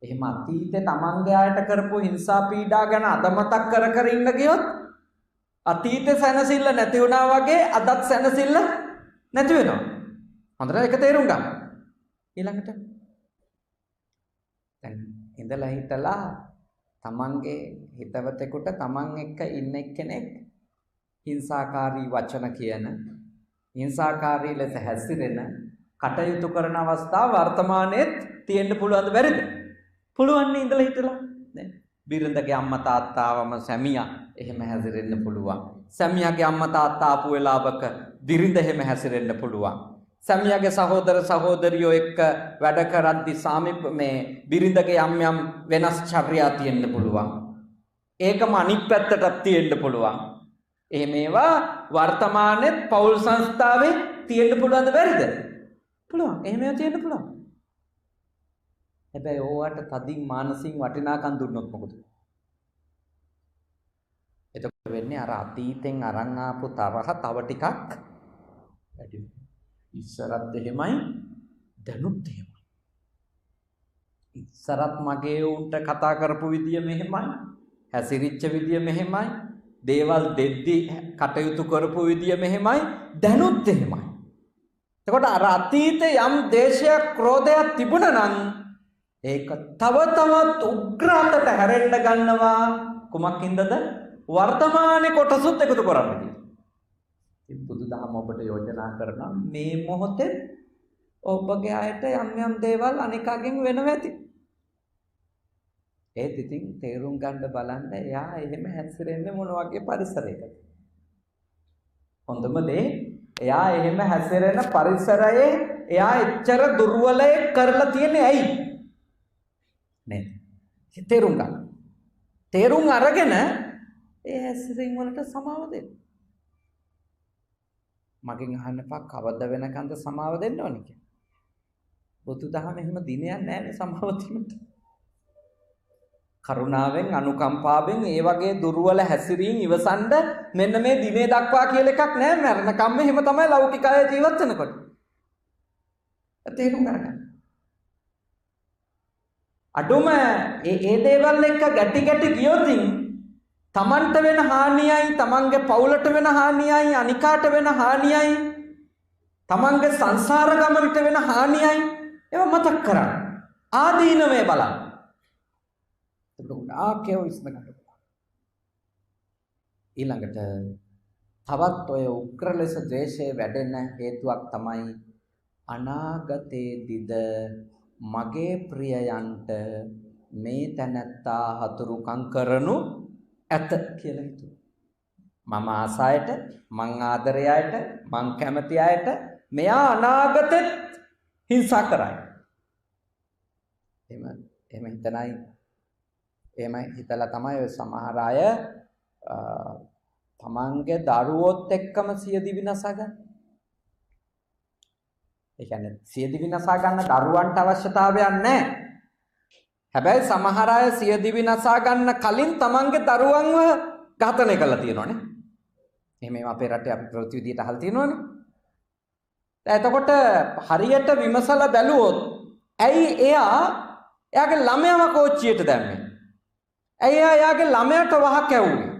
එහෙම අතීතේ තමන්ගේ අයට කරපු හිංසා පීඩා ගැන අද මතක් කර කර ඉන්න ගියොත් අතීතේ සැනසෙල්ල නැති වුණා වගේ අදත් සැනසෙල්ල නැති වෙනවා. හොඳට ඒක තේරුම් ගන්න. ඊළඟට දැන් ඉඳලා හිටලා තමන්ගේ හිතවතෙකුට තමන් එක්ක ඉන්න එක්කෙනෙක් හිංසාකාරී වචන කියන හිංසාකාරී ලෙස හැසිරෙන කටයුතු කරන අවස්ථාව වර්තමානයේත් තියෙන්න පුළුවන්ද බැරිද? පුළුවන් නේ ඉඳලා හිටලා. නේ බිරිඳගේ අම්මා තාත්තාවම සැමියා එහෙම හැසිරෙන්න පුළුවන්. සැමියාගේ අම්මා තාත්තා ආපු වෙලාවක බිරිඳ එහෙම හැසිරෙන්න පුළුවන්. සැමියාගේ සහෝදර සහෝදරියෝ එක්ක වැඩ කරද්දි මේ බිරිඳගේ යම් වෙනස් චර්යා තියෙන්න පුළුවන්. ඒකම අනිත් පැත්තටත් තියෙන්න පුළුවන්. එහෙම ඒවා වර්තමානයේ පෞල් සංස්ථාවේ තියෙන්න පුළුවන්ද බැරිද? පුළුවන්. එහෙම ඒවා තියෙන්න පුළුවන්. හැබැයි ඕවට තදින් මානසික වටිනාකම් දුන්නොත් මොකද? එතකොට වෙන්නේ අර අතීතෙන් අරන් ආපු තරහ තව ටිකක් වැඩි වෙනවා. ඉස්සරත් එහෙමයි දැනුත් එහෙමයි. ඉස්සරත් මගේ උන්ට කතා කරපු විදිය මෙහෙමයි, හැසිරිච්ච විදිය මෙහෙමයි, දේවල් දෙද්දි කටයුතු කරපු විදිය මෙහෙමයි, දැනුත් එහෙමයි. එතකොට අර අතීතේ යම් දේශයක් ක්‍රෝධයක් තිබුණා නම් ඒක තව තවත් උග්‍රතට හැරෙන්න ගන්නවා. කුමක් හින්දාද? වර්තමානයේ කොටසුත් එකතු කරන්න කියලා. ඉතින් බුදුදහම ඔබට යෝජනා කරනවා මේ මොහොතේ ඔබගේ අයට යම් දේවල් අනිකාගෙන් වෙනව ඇති. ඒත් ඉතින් තේරුම් ගන්න බලන්න එයා එහෙම හැසිරෙන්නේ මොන වගේ පරිසරයකද? හොඳම දේ එයා එහෙම හැසිරෙන පරිසරයේ එයා එච්චර දුර්වලයේ කරලා තියෙන්නේ ඇයි? නේද? තේරුම් ගන්න. තේරුම් අරගෙන ඒ හැසිරීම වලට සමාව දෙන්න. මගෙන් අහන්න එපා කවද වෙනකන්ද සමාව දෙන්න ඕනේ කියලා. බුදුදහම එහෙම දිනයක් නැහැ නේ සමාව දෙන්නට. කරුණාවෙන් අනුකම්පාවෙන් ඒ වගේ දුර්වල හැසිරීම් ඉවසන්න මෙන්න මේ දිනේ දක්වා කියලා එකක් නැහැ. මරණකම්ම එහෙම තමයි ලෞකික අය ජීවත් වෙනකොට. තේරුම් ගන්න. අඩුම ඒ දේවල් එක්ක ගැටි ගියොත් තමන්ට වෙන හානියයි, තමන්ගේ පවුලට වෙන හානියයි, අනිකාට වෙන හානියයි, තමන්ගේ සංසාර ගමනට වෙන හානියයි ඒවා මතක් කරගන්න. ආදීනවේ බලන්න. ඊළඟට තවත් ඔය උග්‍ර ලෙස ද්වේෂය වැඩෙන හේතුවක් තමයි අනාගතයේදීද මගේ ප්‍රියයන්ට මේ තැනැත්තා හතුරුකම් කරනු ඇත කියලා හිතුවා. මම ආසායට, මං ආදරය අයට, මං කැමති අයට මෙයා අනාගතෙත් හිංසා කරයි. එහෙම හිතනයි. එහෙම හිතලා තමයි ඔය සමහර අය තමන්ගේ දරුවොත් එක්කම සියදිවි නසා ගන්න. ඒ කියන්නේ සියදිවි නසා ගන්න දරුවන්ට අවශ්‍යතාවයක් නැහැ. හැබැයි සමහර අය සියදිවි නසා ගන්න කලින් තමන්ගේ දරුවන්ව ඝාතනය කරලා තියෙනවානේ. එහෙම අපේ රටේ අපි ප්‍රවෘත්ති විදියට අහලා තියෙනවානේ. එතකොට හරියට විමසලා බැලුවොත් ඇයි එයාගේ ළමයාව කෝච්චියට දැම්මේ? ඇයි එයාගේ ළමයාට වහ කැවුවේ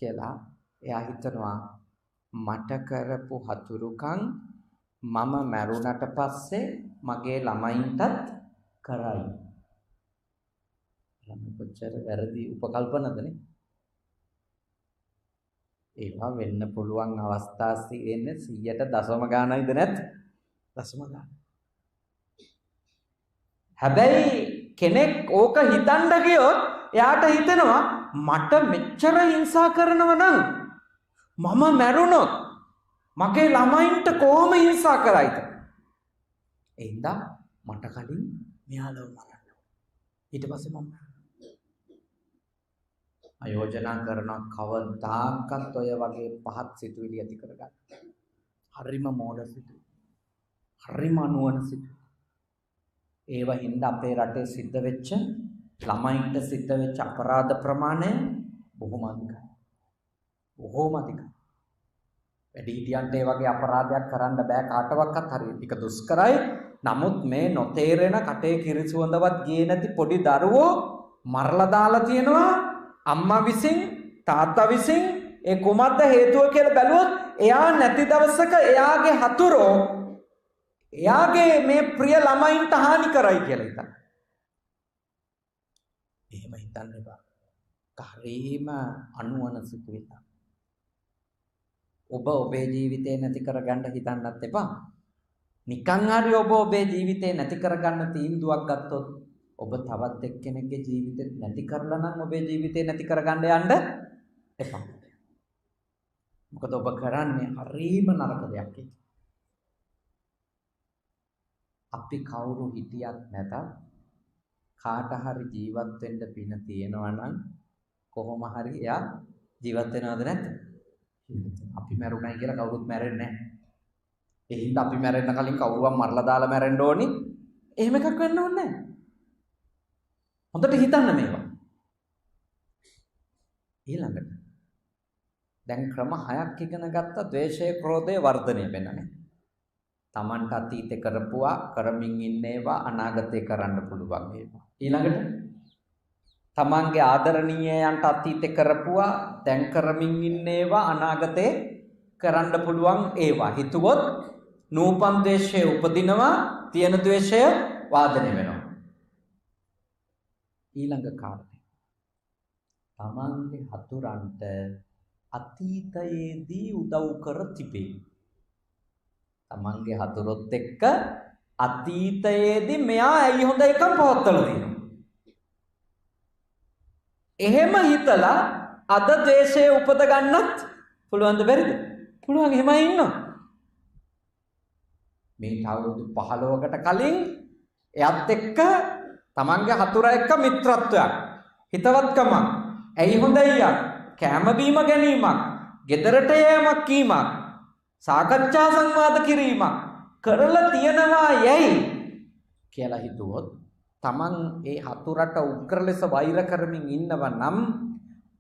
කියලා එයා හිතනවා මට කරපු හතුරුකම් මම මැරුණට පස්සේ මගේ ළමයින්ටත් කරයි. කොච්චර වැරදි උපකල්පනදනේ. ඒවා වෙන්න පුළුවන් අවස්ථා තියෙන්නේ 100ට දශම ගානයිද නැත්? දශම ගාන. හැබැයි කෙනෙක් ඕක හිතන්න ගියොත් එයාට හිතෙනවා මට මෙච්චර හිංසා කරනව නම් මම මැරුණොත් මගේ ළමයින්ට කොහොම හිංසා කරයිද? ඒ හින්දා මට කලින් මෙයාලව මරන්න. ඊට පස්සේ මම අයෝජනා කරන කවදාකත් ඔය වගේ පහත් සිතුවිලි ඇති කරගන්න. හරිම මෝඩ සිතුවිලි. හරිම අනුවන සිතුවිලි. ඒව හින්දා අපේ රටේ සිද්ධ වෙච්ච ළමයින්ට සිද්ධ වෙච්ච අපරාධ ප්‍රමාණය බොහොම අධිකයි. බොහොම අධිකයි. වැඩිහිටියන්ට ඒ වගේ අපරාධයක් කරන්න බෑ කාටවත්. හරියට ටික දුෂ්කරයි. නමුත් මේ නොතේරෙන කටේ කිරිසුවඳවත් ගියේ නැති පොඩි දරුවෝ මරලා දාලා තියෙනවා. අම්මා විසින්, තාත්තා විසින්. ඒ කුමක්ද හේතුව කියලා බැලුවොත් එයා නැති දවසක එයාගේ හතුරෝ එයාගේ මේ ප්‍රිය ළමයින්ට හානි කරයි කියලා හිතන. එහෙම හිතන්න එපා. හරීම අනුවන සිතුවිල්ල. ඔබ ඔබේ ජීවිතේ නැති කරගන්න හිතන්නත් එපා. නිකන් හරි ඔබ ඔබේ ජීවිතේ නැති කරගන්න තීන්දුවක් ගත්තොත් ඔබ තවත් එක්කෙනෙක්ගේ ජීවිතේ නැති කරලා නම් ඔබේ ජීවිතේ නැති කරගන්න යන්න එපා. මොකද ඔබ කරන්නේ හරීම නරක දෙයක්. අපි කවුරු හිටියත් නැතත් කාට හරි ජීවත් වෙන්න පින තියෙනවා නම් කොහොම හරි එයා ජීවත් වෙනවද නැද්ද? අපි මැරුණයි කියලා කවුරුත් මැරෙන්නේ නැහැ. ඒ හින්දා අපි මැරෙන්න කලින් කවුරුවක් මරලා දාලා මැරෙන්න ඕනි. එහෙම එකක් වෙන්න ඕනේ නැහැ. හොඳට හිතන්න මේවා. ඊළඟට දැන් ක්‍රම 6ක් ඉගෙන ගත්ත ද්වේෂය, ක්‍රෝධය වර්ධනය වෙනනේ. තමන්ට අතීතේ කරපුවා, කරමින් ඉන්න ඒවා අනාගතේ කරන්න පුළුවන් ඒවා. ඊළඟට තමන්ගේ ආදරණීයයන්ට අතීතේ කරපුවා, දැන් කරමින් ඉන්න ඒවා අනාගතේ කරන්න පුළුවන් ඒවා. හිතුවොත් නූපන් ද්වේෂය උපදිනවා, තියෙන ද්වේෂය වාදනය වෙනවා. ඊළඟ කාරණය තමන්ගේ හතුරන්ට අතීතයේදී උදව් කර තිබේ. තමන්ගේ හතුරොත් එක්ක අතීතයේදී මෙයා ඇයි හොඳ එකක් පවත්වලා තියෙනවා. එහෙම හිතලා අද ද්වේෂය උපද ගන්නත් පුළුවන්ද බැරිද? පුළුවන්. එහෙමයි ඉන්නවා. මේ අවුරුදු 15කට කලින් එයත් එක්ක තමන්ගේ හතුර එක්ක මිත්‍රත්වයක්, හිතවත්කමක්, ඇයි හොඳයියක්, කෑම බීම ගැනීමක්, ගෙදරට යෑමක් කීමක්, සාකච්ඡා සංවාද කිරීමක් කරලා තියනවා යයි කියලා හිතුවොත් තමන් ඒ හතුරට උග්‍ර ලෙස වෛර කරමින් ඉන්නව නම්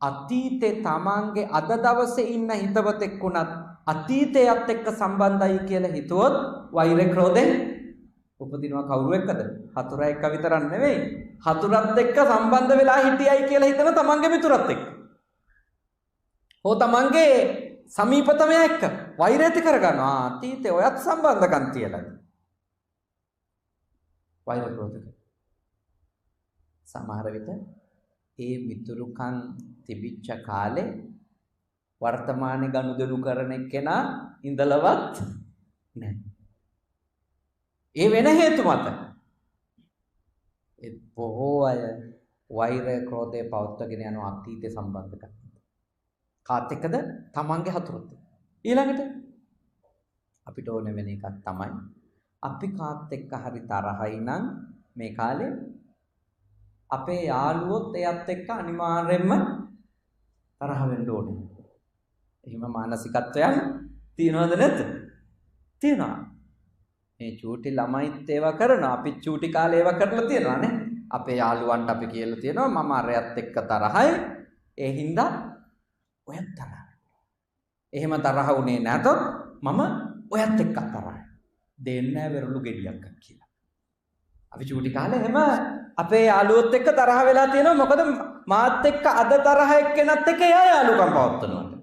අතීතේ තමන්ගේ අද දවසේ ඉන්න හිතවතෙක් වුණත් අතීතයත් එක්ක සම්බන්ධයි කියලා හිතුවොත් වෛර ක්‍රෝධෙන් උපදිනවා කවුරු එක්කද? හතුරා එක්ක විතරක් නෙවෙයි. හතුරත් එක්ක සම්බන්ධ වෙලා හිටියයි කියලා හිතන තමන්ගේ මිතුරත් එක්ක. හෝ තමන්ගේ සමීපතමයා එක්ක වෛරය ඇති කරගන්නවා. අතීතේ ඔයත් සම්බන්ධකම් තියලා. වෛර ක්‍රෝධ. සමහර විට ඒ මිතුරුකම් තිබිච්ච කාලේ වර්තමානයේ ගනුදෙනු කරන කෙනා ඉඳලවත් නැහැ. ඒ වෙන හේතු මත ඒ බොහෝ අය වෛර ක්‍රෝධය පවත්වාගෙන යන අතීතේ සම්බන්ධකම්. කාත් එක්කද? තමන්ගේ හතුරුත්. ඊළඟට අපිට ඕන වෙන එකක් තමයි අපි කාත් එක්ක හරි තරහයි නම් මේ කාලේ අපේ යාළුවොත් එයත් එක්ක අනිවාර්යෙන්ම තරහ වෙන්න ඕනේ. එහෙම මානසිකත්වයන් තියනවද නැද්ද? තියෙනවා. මේ චූටි ළමයිත් ඒවා කරනවා. අපි චූටි කාලේ ඒවා කරලා තියෙනවානේ. අපේ යාළුවන්ට අපි කියලා තියෙනවා මම අරයත් එක්ක තරහයි. ඒ හින්දා ඔයත් තරහ. එහෙම තරහ වුණේ නැතොත් මම ඔයත් එක්ක තරහයි. දෙන්නේ වෙරළු ගෙඩියක් කියලා. අපි චූටි කාලේ එහෙම අපේ යාළුවොත් එක්ක තරහ වෙලා තියෙනවා. මොකද මාත් එක්ක අද තරහ එක්කෙනත් එක්ක එයා යාළුකම් පවත්වනවා.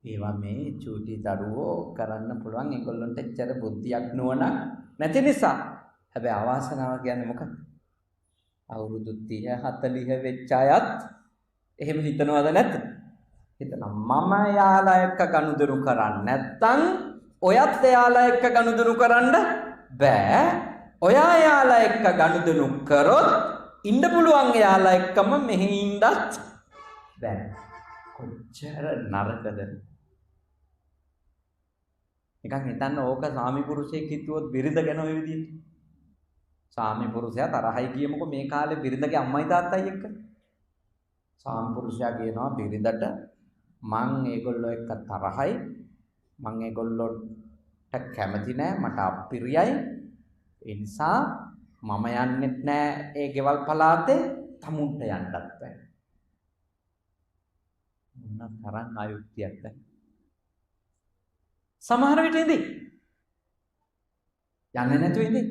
ඒවා මේ චූටි දරුවෝ කරන්න පුළුවන්. ඒගොල්ලන්ට එච්චර බුද්ධියක් නුවණ නැති නිසා. හැබැයි අවාසනාව කියන්නේ මොකක්ද? අවුරුදු 30 40 වෙච්ච අයත් එහෙම හිතනවද නැද්ද? හිතනවා. මම යාළුවා එක්ක ගනුදෙනු කරන්නේ නැත්තම් ඔයත් එයාලා එක්ක ගනුදෙනු කරන්න බෑ. ඔයා යාළුවා එක්ක ගනුදෙනු කරොත් ඉන්න පුළුවන් යාළුවා එක්කම මෙහි ඉන්නත් බෑ. කොච්චර නරකද? නිකන් හිතන්න ඕක සාමි පුරුෂයෙක් හිතුවොත් බිරිඳ ගැන ඔය විදිහට. සාමි පුරුෂයා තරහයි කියමුකෝ මේ කාලේ බිරිඳගේ අම්මයි තාත්තයි එක්ක. සාමි පුරුෂයා කියනවා බිරිඳට මං ඒගොල්ලෝ එක්ක තරහයි. මං ඒගොල්ලොට කැමති නෑ. මට අප්පිරියයි. ඒ නිසා මම යන්නෙත් නෑ ඒ ගෙවල් පළාතේ. තමුන්ට යන්නත් බෑ. මොන තරම් අයුක්තියක්ද? සමහර විට ඉඳි යන්නේ නැතුව ඉඳි.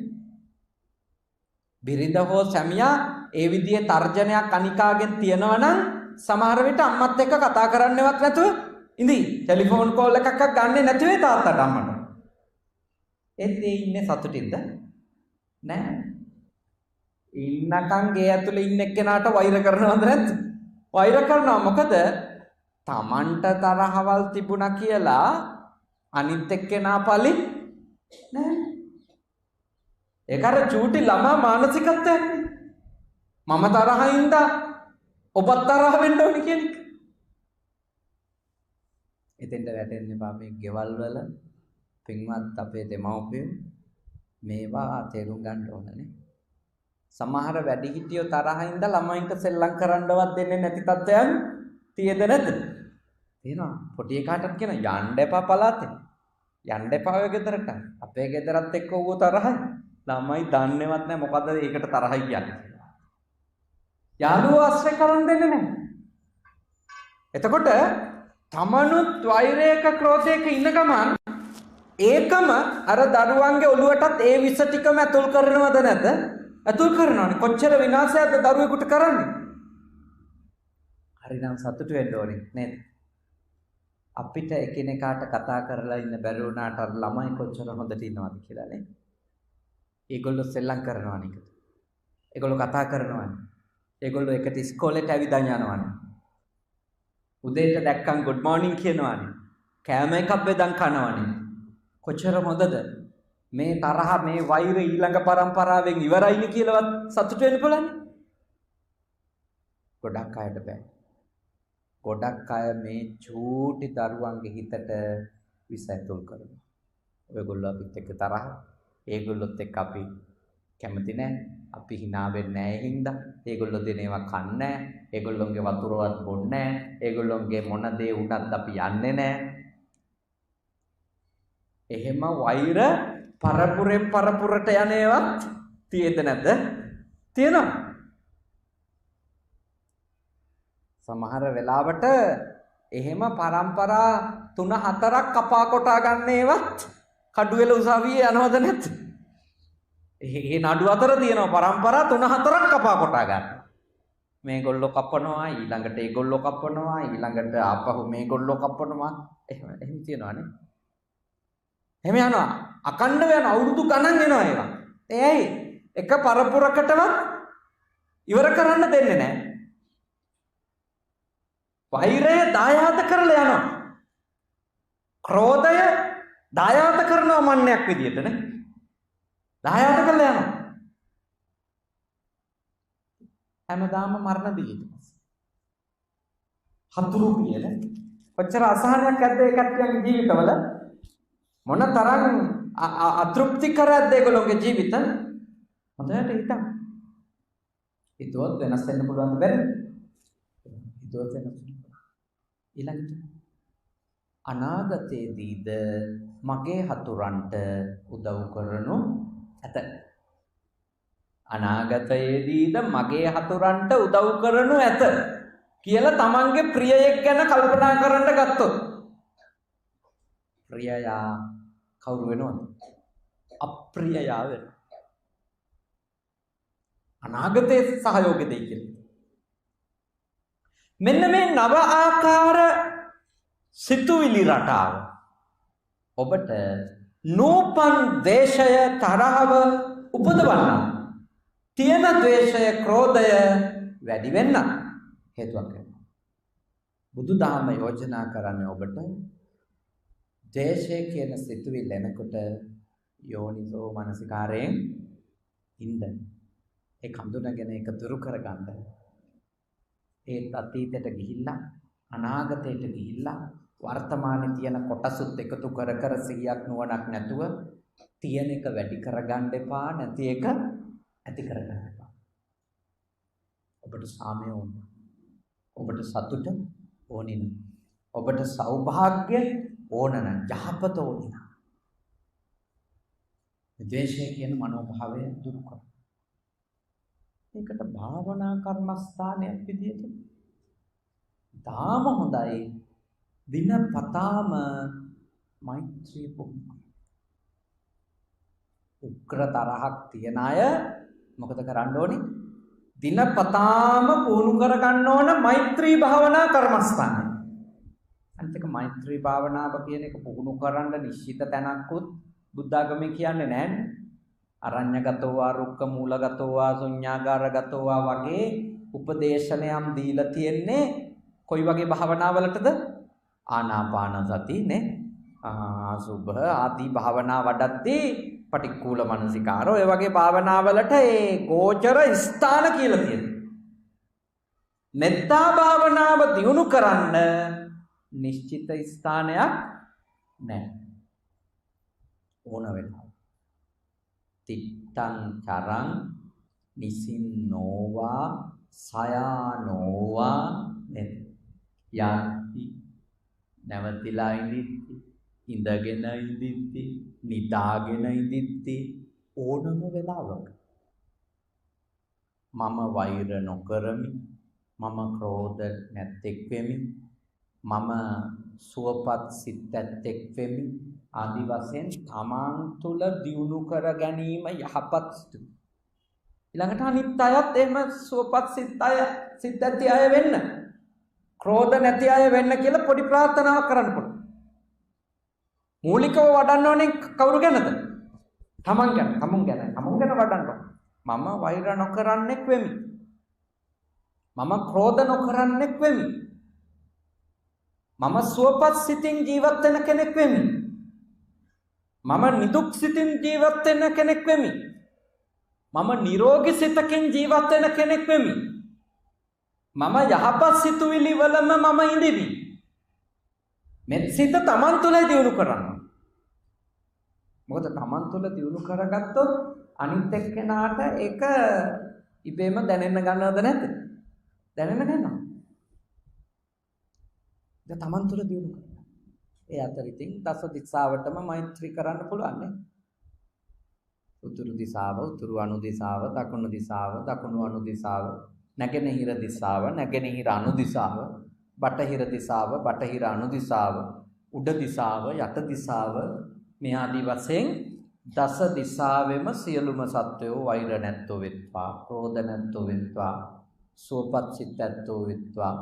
බිරිඳ හෝ සැමියා ඒ විදිහේ තර්ජනයක් අනිකාගෙන් තියනවා නම් සමහර විට අම්මත් එක්ක කතා කරන්නවත් නැතුව ඉඳි. ටෙලිෆෝන් කෝල් එකක් ගන්නෙ නැතුව තාත්තට අම්මට. ඒත් ඒ ඉන්නේ සතුටින්ද? නෑ. ඉන්නකම් ගේ ඇතුලේ ඉන්න එක්කෙනාට වෛර කරනවද නැද්ද? වෛර කරනවා. මොකද තමන්ට තරහවල් තිබුණා කියලා අනිත් එක්කෙනා පලි නෑ. ඒක අර චූටි ළමා මානසිකත්වයක්. මම තරහින්ද ඔබත් තරහ වෙන්න ඕනි කියන එක. එතෙන්ට වැටෙන්න එපා. මේ ගෙවල් වල පින්වත් අපේ දෙමව්පියෝ මේවා තේරුම් ගන්න ඕනනේ. සමහර වැඩිහිටියෝ තරහින්ද ළමයින්ට සෙල්ලම් කරන්නවත් දෙන්නේ නැති තත්ත්වයන් තියෙද නැද්ද? තියෙනවා. පොඩි එකාටත් කියන යන්න එපා පළාතේ. යන්න එපා ඔය ගෙදරට. අපේ ගෙදරත් එක්ක ඌව තරහයි. ළමයි දන්නේවත් නැහැ මොකද්ද ඒකට තරහයි කියන්නේ කියලා. යාළුවෝ ආශ්‍රය කරන් දෙන්නේ නැහැ. එතකොට තමනුත් වෛරයක ක්‍රෝධයක ඉන්න ගමන් ඒකම අර දරුවන්ගේ ඔළුවටත් ඒ විස ටිකම ඇතුල් කරනවද නැද්ද? ඇතුල් කරනවානේ. කොච්චර විනාශයක්ද දරුවෙකුට කරන්නේ? හරිනම් සතුටු වෙන්න ඕනේ නේද? අපිට එකිනෙකාට කතා කරලා ඉන්න බැරි වුණාට අර ළමයි කොච්චර හොඳට ඉන්නවද කියලා නේ. ඒගොල්ලෝ සෙල්ලම් කරනවා නිකද. ඒගොල්ලෝ කතා කරනවානේ. ඒගොල්ලෝ එකට ඉස්කෝලේට ඇවිදන් යනවානේ. උදේට දැක්කම් good morning කියනවානේ. කෑම එකක් බෙදන් කනවානේ. කොච්චර හොඳද? මේ තරහ මේ වෛර ඊළඟ පරම්පරාවෙන් ඉවරයිනේ කියලාවත් සතුට වෙන්න පුළුවන්. ගොඩක් අයට බෑ. ගොඩක් අය මේ චූටි දරුවන්ගේ හිතට විස ඇතුල් කරනවා. ඔයගොල්ලෝ අපිත් එක්ක තරහ. ඒගොල්ලොත් එක්ක අපි කැමති නැහැ. අපි hina වෙන්නේ නැහැ හින්දා. ඒගොල්ලෝ දෙන ඒවා කන්නේ නැහැ. ඒගොල්ලොන්ගේ වතුරවත් බොන්නේ නැහැ. ඒගොල්ලොන්ගේ මොන දේ උඩත් අපි යන්නේ නැහැ. එහෙම වෛර පරපුරෙන් පරපුරට යන්නේවත් තියෙද නැද්ද? තියෙනවා. සමහර වෙලාවට එහෙම પરම්පරා 3-4ක් කපා කොටා ගන්න ඒවත් කඩුවෙල උසාවියේ යනවද නැද්ද? ඒ නඩු අතර තියෙනවා પરම්පරා 3-4ක් කපා කොටා ගන්න. මේගොල්ලෝ කපනවා ඊළඟට ඒගොල්ලෝ කපනවා ඊළඟට ආපහු මේගොල්ලෝ කපනවා එහෙම තියෙනවානේ. එහෙම යනවා අකණ්ඩව යන අවුරුදු ගණන් එනවා ඒවා. ඒයි එක පරපුරකටවත් ඉවර කරන්න දෙන්නේ නැහැ. වෛරය දායාද කරලා යනවා. ක්‍රෝධය දායාද කරනවා මන්නයක් විදියට නේ. දායාද කරලා යනවා. හැමදාම මරණ දී හතුරු කියන කොච්චර අසහනයක් ඇද්ද ඒ කට්ටියගේ ජීවිතවල මොන තරම් අතෘප්තිකරද ඒගොල්ලෝගේ ජීවිත හොඳට හිතන්න. හිතුවත් වෙනස් වෙන්න පුළුවන් බැරිද? හිතුවත් වෙනස් ඊළඟට අනාගතයේදීද මගේ හතුරන්ට උදව් කරනු ඇත. අනාගතයේදීද මගේ හතුරන්ට උදව් කරනු ඇත කියලා තමන්ගේ ප්‍රියයෙක් ගැන කල්පනා කරන්න ගත්තොත් ප්‍රියයා කවුරු වෙනවද? අප්‍රියයා වෙනවා. අනාගතයේ සහයෝගය දෙයි කියලා. මෙන්න මේ නව ආකාර සිතුවිලි රටාව ඔබට නූපන් දේශය තරහව උපදවන්න තියෙන ද්වේෂය ක්‍රෝධය වැඩි වෙන්න හේතුවක් වෙනවා. බුදුදහම යෝජනා කරන්නේ ඔබට ද්වේෂය කියන සිතුවිල්ල එනකොට යෝනිසෝ මනසිකාරයෙන් ඉන්න ඒ හඳුනගෙන ඒක දුරු කරගන්න. ඒ අතීතයට ගිහිල්ලා අනාගතයට ගිහිල්ලා වර්තමානයේ තියෙන කොටසුත් එකතු කර කර 100ක් නුවණක් නැතුව තියෙන එක වැඩි කරගන්න එපා නැති එක ඇති කරගන්න එපා. ඔබට සාමය ඕන. ඔබට සතුට ඕනේ නෑ. ඔබට සෞභාග්‍ය ඕන නම් යහපත ඕනේ නම් ද්වේෂය කියන මනෝභාවය දුරු කර. ඒකට භාවනා කර්මස්ථානයක් විදියට තාම හොඳයි දිනපතාම මෛත්‍රී පුහුණු. උග්‍ර තරහක් තියන අය මොකද කරන්න ඕනේ? දිනපතාම පුහුණු කර ගන්න ඕන මෛත්‍රී භාවනා කර්මස්ථානය. අනිත් එක මෛත්‍රී භාවනාව කියන එක පුහුණු කරන්න නිශ්චිත තැනක්කුත් බුද්ධ ආගමේ කියන්නේ නැහැ. අරඤ්‍යගතෝවා රුක්ක මූලගතෝවා ශුඤ්ඤාගාරගතෝවා වගේ උපදේශනයම් දීලා තියෙන්නේ කොයි වගේ භාවනාවලටද? ආනාපාන සති නේ සුභ ආදී භාවනා වඩද්දී පටික්කුල මනසිකාර ඔය වගේ භාවනාවලට ඒ ගෝචර ස්ථාන කියලා තියෙනවා. මෙත්තා භාවනාව දියුණු කරන්න නිශ්චිත ස්ථානයක් නැහැ. ඕන වෙනවා. තිත්තං චරං නිසින්නෝවා සයානෝවා යන්ති නැවතිලා ඉඳිද්දි ඉඳගෙන ඉඳිද්දි නිදාගෙන ඉඳිද්දි ඕනම වෙලාවක මම වෛර නොකරමි මම ක්‍රෝධ නැත්තෙක් වෙමි මම සුවපත් සිත් ඇත්තෙක් වෙමි ආදි වශයෙන් තමන් තුළ දියුණු කර ගැනීම යහපත් සිතු. ඊළඟට අනිත් අයත් එහෙම සුවපත් සිත් ඇති අය වෙන්න ක්‍රෝධ නැති අය වෙන්න කියලා පොඩි ප්‍රාර්ථනාවක් කරන්න පුළුවන්. මූලිකව වඩන්න ඕනේ කවුරු ගැනද? තමන් ගැන වඩන්න ඕනේ. මම වෛර නොකරන්නෙක් වෙමි. මම ක්‍රෝධ නොකරන්නෙක් වෙමි. මම සුවපත් සිතින් ජීවත් වෙන කෙනෙක් වෙමි. මම නිදුක් සිතින් ජීවත් වෙන කෙනෙක් වෙමි. මම නිරෝගී සිතකින් ජීවත් වෙන කෙනෙක් වෙමි. මම යහපත් සිතුවිලි වලම මම ඉඳිමි. මෙත් සිත තමන් තුළ දියුණු කරන්න. මොකද තමන් තුළ දියුණු කරගත්තොත් අනිත් එක්කෙනාට ඒක ඉබේම දැනෙන්න ගන්නවද නැද්ද? දැනෙන්න ගන්නවා. ඒක තමන් තුළ දියුණු කරන්න. ඒ අතර ඉතින් දස දිස්සාවටම මෛත්‍රී කරන්න පුළුවන් නේ. උතුරු දිශාව, උතුරු අනු දිශාව, දකුණු දිශාව, දකුණු අනු දිශාව, නැගෙනහිර දිශාව, නැගෙනහිර අනු දිශාව, බටහිර දිශාව, බටහිර අනු දිශාව, උඩ දිශාව, යට දිශාව මේ ආදී වශයෙන් දස දිශාවෙම සියලුම සත්වයෝ වෛර නැත්තෝ වෙත්වා, ක්‍රෝධ නැත්තෝ වෙත්වා, සුවපත් සිත් ඇත්තෝ වෙත්වා,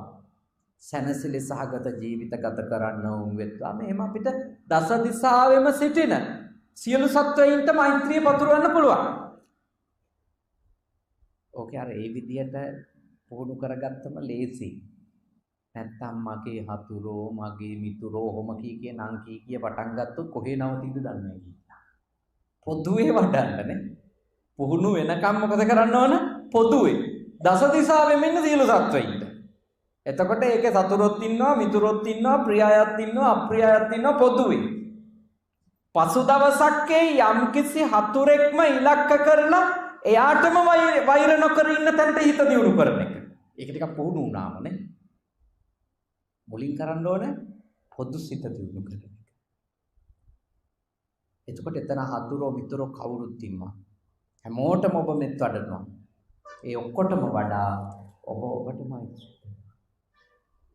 සැනසිලි සහගත ජීවිත ගත කරන්න වුන් වෙත්වා. මෙහෙම අපිට දස දිශාවෙම සිටින සියලු සත්වයින්ට මෛත්‍රිය පතුරවන්න පුළුවන්. ඕකේ අර ඒ විදියට පුහුණු කරගත්තම ලේසි. නැත්තම් මගේ හතුරෝ, මගේ මිතුරෝ ඔහොම කී නම් කී පටන් ගත්තොත් කොහේ නවතිද දන්නේ නැහැ කියලා. පොදුවේ වඩන්නනේ. පුහුණු වෙනකම් මොකද කරන්න ඕන? පොදුවේ. දස දිශාවෙම ඉන්න සියලු සත්වයින්ට. එතකොට ඒකේ සතුරොත් ඉන්නවා, මිතුරොත් ඉන්නවා, ප්‍රිය අයත් ඉන්නවා, අප්‍රිය අයත් ඉන්නවා පොදුවේ. පසු දවසක් යම්කිසි හතුරෙක්ම ඉලක්ක කරලා එයාටම වෛර නොකර ඉන්න තැනට හිත දියුණු කරන එක. ඒක ටිකක් පුහුණු වුණාමනේ. මුලින් කරන්න ඕනේ පොදු සිත දියුණු කරන එක. එතකොට එතන හතුරෝ මිතුරෝ කවුරුත් ඉන්නවා. හැමෝටම ඔබ මෙත් වඩනවා. ඒ ඔක්කොටම වඩා ඔබටමයි.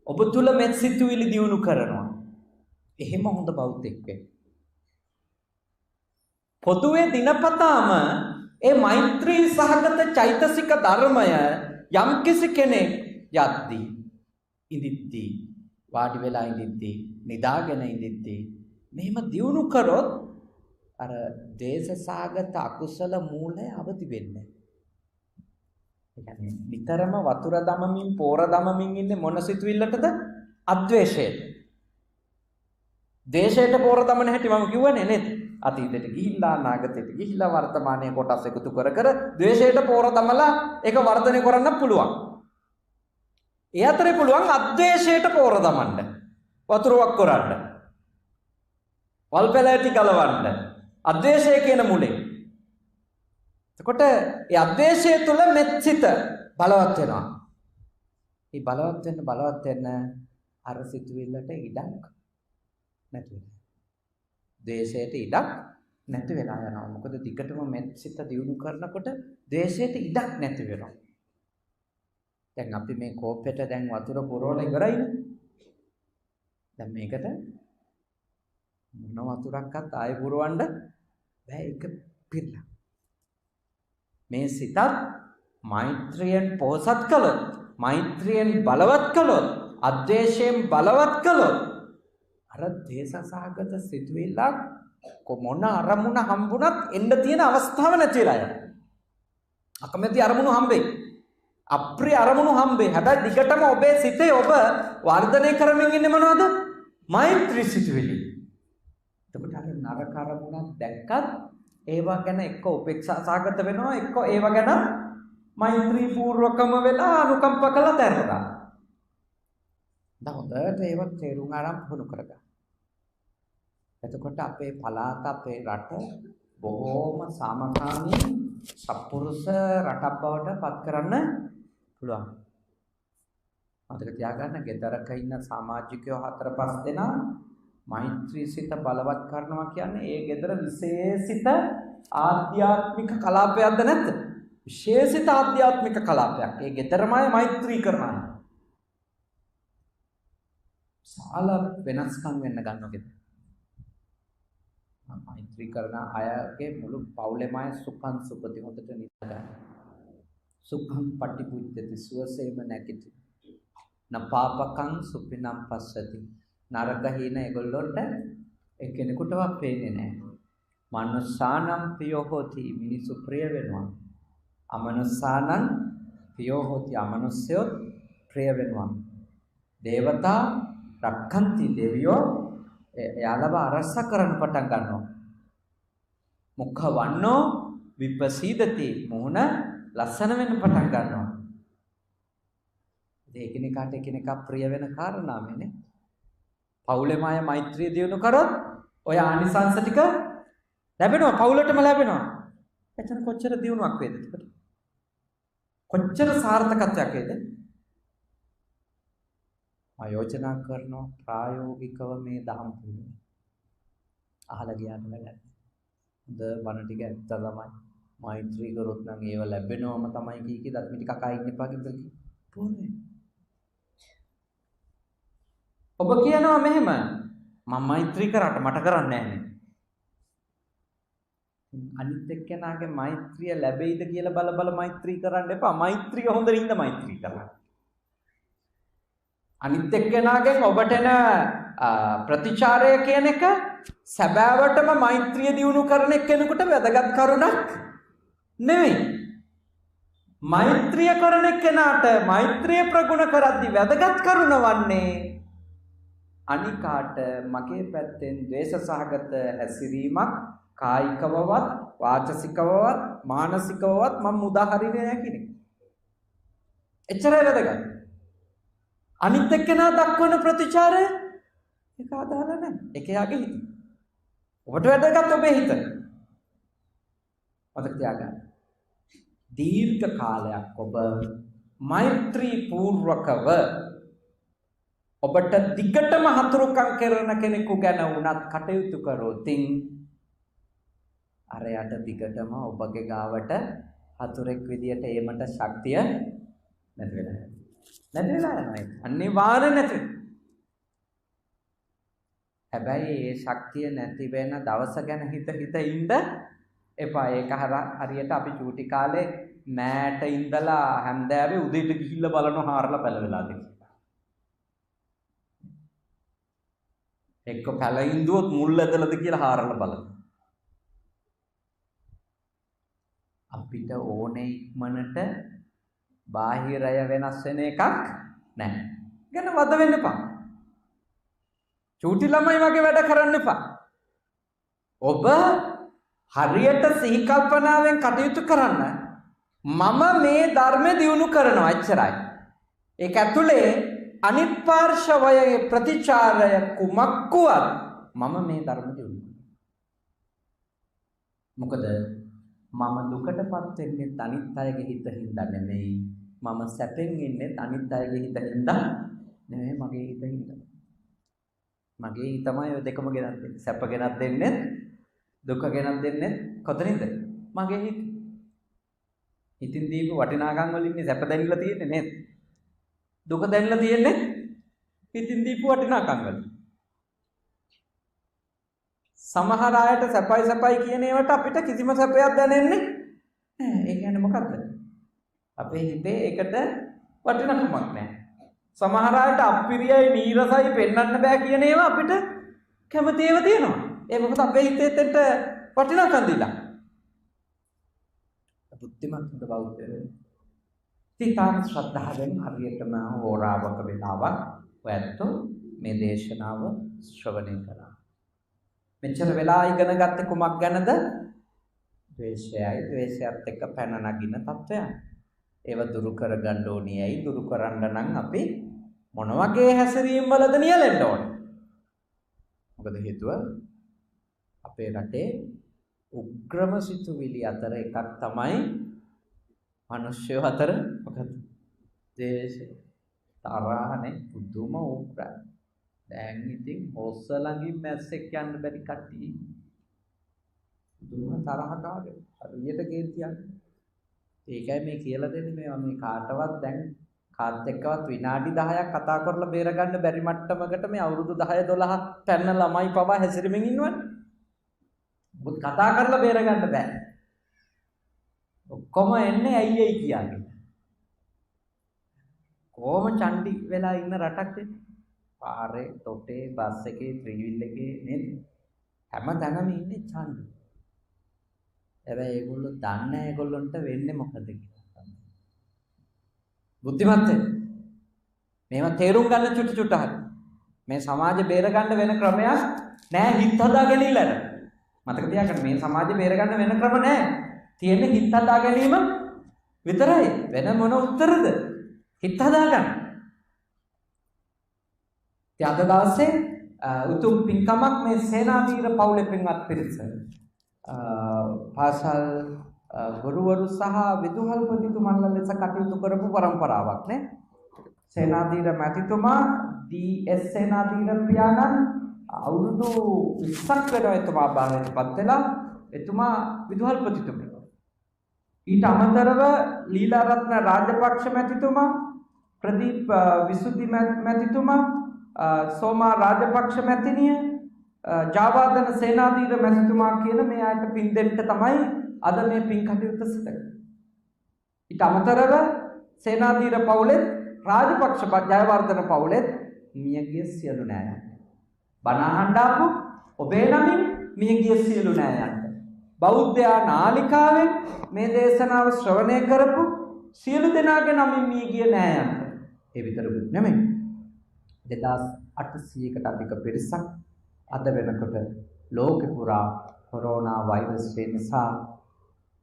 ඔබ තුල මෙත් සිතුවිලි දියුණු කරනවා. එහෙම හොඳ බෞද්ධෙක් වෙන්න. පොදුවේ දිනපතාම ඒ මෛත්‍රී සහගත චෛතසික ධර්මය යම්කිසි කෙනෙක් යද්දී ඉදිද්දී වාඩි වෙලා ඉදිද්දී නිදාගෙන ඉදිද්දී මෙහෙම දියුණු කරොත් අර දේශ සහගත අකුසල මූලය අවදි වෙන්නේ. ඒ කියන්නේ නිතරම වතුර දමමින් පෝර දමමින් ඉන්නේ මොන සිතුවිල්ලටද? අද්වේෂයට. දේශයට පෝර දමන හැටි මම කිව්වනේ නේද? අතීතයට ගිහිල්ලා අනාගතයට ගිහිල්ලා වර්තමානයේ කොටස් එකතු කර කර ද්වේෂයට පෝර දමලා ඒක වර්ධනය කරන්න පුළුවන්. ඒ අතරේ පුළුවන් අද්වේෂයට පෝර දමන්න. වතුරක් කරන්න. වල්පැලෑටි ගලවන්න. අද්වේෂය කියන මුලේ. එතකොට ඒ අද්වේෂය තුල මෙත්සිත බලවත් වෙනවා. මේ බලවත් වෙන්න අර සිතුවිල්ලට ඉඩක් නැති වෙනවා. ද්වේෂයට ඉඩක් නැති වෙලා යනවා. මොකද දිගටම මෙත්සිත දියුණු කරනකොට ද්වේෂයට ඉඩක් නැති වෙනවා. දැන් අපි මේ කෝප්පෙට දැන් වතුර පුරවලා ඉවරයිනේ. දැන් මේකට මොන වතුරක්වත් ආයෙ පුරවන්න බෑ. ඒක පිරලා. මේ සිතත් මෛත්‍රියෙන් පෝසත් කළොත්, මෛත්‍රියෙන් බලවත් කළොත්, අද්වේෂයෙන් බලවත් කළොත් අර දේශසහගත සිතුවිල්ලක් මොන අරමුණ හම්බුණත් එන්න තියෙන අවස්ථාව නැති වෙලා යනවා. අකමැති අරමුණු හම්බෙයි. අප්‍රිය අරමුණු හම්බෙයි. හැබැයි දිගටම ඔබේ සිතේ ඔබ වර්ධනය කරමින් ඉන්නේ මොනවද? මෛත්‍රී සිතුවිලි. එතකොට අර නරක අරමුණක් දැක්කත් ඒවා ගැන එක්ක උපේක්ෂා සහගත වෙනවා, එක්ක ඒවා ගැන මෛත්‍රී පූර්වකම වෙලා අනුකම්ප කළා දැරලා. දැන් හොඳට ඒවත් තේරුම් අරන් පුහුණු කරගන්න. එතකොට අපේ පළාත, අපේ රට බොහෝම සාමකාමී සත්පුරුෂ රටක් බවට පත් කරන්න පුළුවන්. මතක තියාගන්න, ගෙදරක ඉන්න සමාජිකයෝ 4-5 දෙනා මෛත්‍රී සිත බලවත් කරනවා කියන්නේ ඒ ගෙදර විශේෂිත ආධ්‍යාත්මික කලාපයක්ද නැද්ද? විශේෂිත ආධ්‍යාත්මික කලාපයක්. ඒ ගෙදරමයි මෛත්‍රී කරනවා. සාල වෙනස්කම් වෙන්න ගන්නවා ගෙදර. මෛත්‍රී කරන අයගේ මුළු පවුලෙමයි සුඛං සුපති හොඳට නිදා. සුඛං පටිපුච්චති සුවසේම නැගිටි. නපාපකං සුපිනම් පස්සති. නරක හීන ඒගොල්ලොන්ට එක්කෙනෙකුටවත් පේන්නේ නැහැ. මනුස්සානම් ප්‍රියෝ හෝති, මිනිසු ප්‍රිය වෙනවා. අමනුස්සානම් ප්‍රියෝ හෝති, අමනුස්සයෝ ප්‍රිය වෙනවා. දේවතා රක්ඛන්ති, දෙවියෝ එයාලව අරස කරන්න පටන් ගන්නවා. මුඛ වන්නෝ විපසීදති, මුහුණ ලස්සන වෙන්න පටන් ගන්නවා. එකිනෙකාට එකිනෙකා ප්‍රිය වෙන කාරණාමනේ. පවුලේම අය මෛත්‍රිය දියුණු කරොත් ඔය ආනිසංස ටික ලැබෙනවා, පවුලටම ලැබෙනවා. එතන කොච්චර දියුණුවක් වේද? කොච්චර සාර්ථකත්වයක් වේද? ආයෝජනා කරනවා ප්‍රායෝගිකව මේ දහම් පුරුදු. අහලා ගියාට වැඩක්. ද බණ ටික ඇත්ත තමයි. මෛත්‍රී කරොත් නම් ඒව ලැබෙනවම තමයි කී දත් මිටි කකා ඉන්න එපා කියලා කි. පොනේ. ඔබ කියනවා මෙහෙම මම මෛත්‍රී කරාට මට කරන්නේ නැහැ නේ. අනිත් එක්කෙනාගේ මෛත්‍රිය ලැබෙයිද කියලා බල බල මෛත්‍රී කරන්න එපා. මෛත්‍රිය හොඳින් මෛත්‍රී කරන්න. අනිත් එක්කෙනාගෙන් ඔබට එන ප්‍රතිචාරය කියන එක සැබෑවටම මෛත්‍රිය දියුණු කරන එක්කෙනෙකුට වැදගත් කරුණක් නෙවෙයි. මෛත්‍රිය කරන එක්කෙනාට මෛත්‍රිය ප්‍රගුණ කරද්දී වැදගත් කරුණ වන්නේ අනිකාට මගේ පැත්තෙන් ද්වේෂ සහගත හැසිරීමක් කායිකවවත් වාචසිකවවත් මානසිකවවත් මම මුදා හරින්නේ නැහැ කියන එක. එච්චරයි වැදගත්. අනිත් එක්කෙනා දක්වන ප්‍රතිචාරය ඒක අදාළ නැහැ. ඒක යාගේ හිත. ඔබට වැදගත් ඔබේ හිත. මතක තියාගන්න. දීර්ඝ කාලයක් ඔබ මෛත්‍රී පූර්වකව ඔබට දිගටම හතුරුකම් කරන කෙනෙකු ගැන වුණත් කටයුතු කරොතින් අරයට දිගටම ඔබගේ ගාවට හතුරෙක් විදියට ඒමට ශක්තිය නැති වෙලා යනවා. අනිවාර්ය නැති. හැබැයි ඒ ශක්තිය නැති වෙන දවස ගැන හිත ඉන්න එපා. ඒක හරියට අපි චූටි කාලේ මෑට ඉඳලා හැන්දෑවේ උදේට ගිහිල්ලා බලනවා හාරලා පැලවෙලාද කියලා. එක්ක පැලින්දුවොත් මුල් ඇදලාද කියලා හාරලා බලන්න. අපිට ඕනේ ඉක්මනට බාහිරය වෙනස් වෙන එකක් නැහැ. ගැන වද වෙන්න එපා. චූටි ළමයි වගේ වැඩ කරන්න එපා. ඔබ හරියට සිහි කල්පනාවෙන් කටයුතු කරන්න. මම මේ ධර්මය දියුණු කරනවා එච්චරයි. ඒක ඇතුලේ අනිත් පාර්ශවයේ ප්‍රතිචාරය කුමක්කුවත් මම මේ ධර්ම දියුණු කරනවා. මොකද මම දුකටපත් වෙන්නේ අනිත් අයගේ හිත හින්දා නෙමෙයි. මම සැපෙන් ඉන්නේ අනිත් අයගේ හිත හින්දා නෙමෙයි මගේ හිත හින්දා. මගේ හිතමයි ඔය දෙකම ගෙනත් දෙන්නේ. සැප ගෙනත් දෙන්නේ දුක ගෙනත් දෙන්නේ කොතනින්ද? මගේ හිත. හිතින් දීපු වටිනාකම් වලින් ඉන්නේ සැප දැනෙලා තියෙන්නේ නේද? දුක දැනෙලා තියෙන්නේ හිතින් දීපු වටිනාකම් වලින්. සමහර අයට සැපයි කියන ඒවට අපිට කිසිම සැපයක් දැනෙන්නේ නැහැ. ඒ කියන්නේ මොකද්ද? අපේ හිතේ ඒකට වටිනාකමක් නැහැ. සමහර අයට අප්පිරියයි නීරසයි පෙන්වන්න බෑ කියන ඒවා අපිට කැමති ඒවා තියෙනවා. ඒ මොකද අපේ හිතේ දෙන්න වටිනාකම් දීලා. බුද්ධිමත් බෞද්ධයෝ තිතාන ශ්‍රද්ධාවෙන් හරියටම හෝරාවක වෙලාවක් ඔයත් මේ දේශනාව ශ්‍රවණය කරා. මෙච්චර වෙලා ඉගෙන ගත්තේ කුමක් ගැනද? ද්වේෂයයි ද්වේෂයත් එක්ක පැන නගින තත්වයන්. ඒව දුරු කරගන්න ඕනියයි. දුරු කරන්න නම් අපි මොන වගේ හැසිරීම් වලද නියැලෙන්න ඕනේ? මොකද හේතුව අපේ රටේ උග්‍රම සිතුවිලි අතර එකක් තමයි මිනිස්සු අතර මොකද? ද්වේෂය. තරහනේ පුදුම උග්‍රයි. දැන් ඉතින් හොස්ස ළඟින් මැස්සෙක් යන්න බැරි කට්ටිය. දුම තරහකාරයෝ. හරියට කේන්තියක්. ඒකයි මේ කියලා දෙන්නේ මේ කාටවත් දැන් කාත් එක්කවත් විනාඩි 10ක් කතා කරලා බේර ගන්න බැරි මට්ටමකට මේ අවුරුදු 10 12 පැන්න ළමයි පවා හැසිරෙමින් ඉන්නවනේ. මොකද කතා කරලා බේර ගන්න බෑ. ඔක්කොම එන්නේ ඇයි කියන්නේ. කොහොම චණ්ඩි වෙලා ඉන්න රටක් දෙන්නේ. පාරේ තොටේ බස් එකේ ත්‍රිවිල් එකේ නේද? හැමතැනම ඉන්නේ ඡන්ද. හැබැයි ඒගොල්ලෝ දන්නේ නැහැ ඒගොල්ලන්ට වෙන්නේ මොකද කියලා. බුද්ධිමත් මේවා තේරුම් ගන්න චුට්ට හරි. මේ සමාජය බේර ගන්න වෙන ක්‍රමයක් නෑ හිත හදාගෙන ඉල්ලන්න. මතක තියාගන්න මේ සමාජය බේර ගන්න වෙන ක්‍රම නෑ. තියෙන්නේ හිත හදා ගැනීම විතරයි. වෙන මොන උත්තරද? හිත හදාගන්න. අද දවසේ උතුම් පින්කමක් මේ සේනාධීර පවුලේ පින්වත් පිරිස පාසල් ගුරුවරු සහ විදුහල්පතිතුමන්ලා ලෙස කටයුතු කරපු පරම්පරාවක් නේ. සේනාධීර මැතිතුමා ඩී.එස්. සේනාධීර පියාණන් අවුරුදු 20ක් වෙනවා එතුමා භාරයටපත් වෙලා. එතුමා විදුහල්පතිතුමෙක්. ඊට අමතරව ලීලාරත්න රාජපක්ෂ මැතිතුමා, ප්‍රදීප් විසුද්ධි මැතිතුමා, සෝමා රාජපක්ෂ මැතිණිය, ජාවාදන සේනාධීර මැතිතුමා කියන මේ අයට පින් දෙන්න තමයි අද මේ පින් කටයුත්ත සිදු කරන්නේ. ඊට අමතරව සේනාධීර පවුලෙත් රාජපක්ෂ ජයවර්ධන පවුලෙත් මියගිය සියලු නෑයන්. බණ අහන්න ආපු ඔබේ නමින් මියගිය සියලු නෑයන්. බෞද්ධ නාලිකාවෙන් මේ දේශනාව ශ්‍රවණය කරපු සියලු දෙනාගේ නමින් මියගිය නෑයන්. ඒ විතරකුත් නෙමෙයි. 2800කට අධික පිරිසක් අද වෙනකොට ලෝකෙ පුරා කොරෝනා වෛරසය නිසා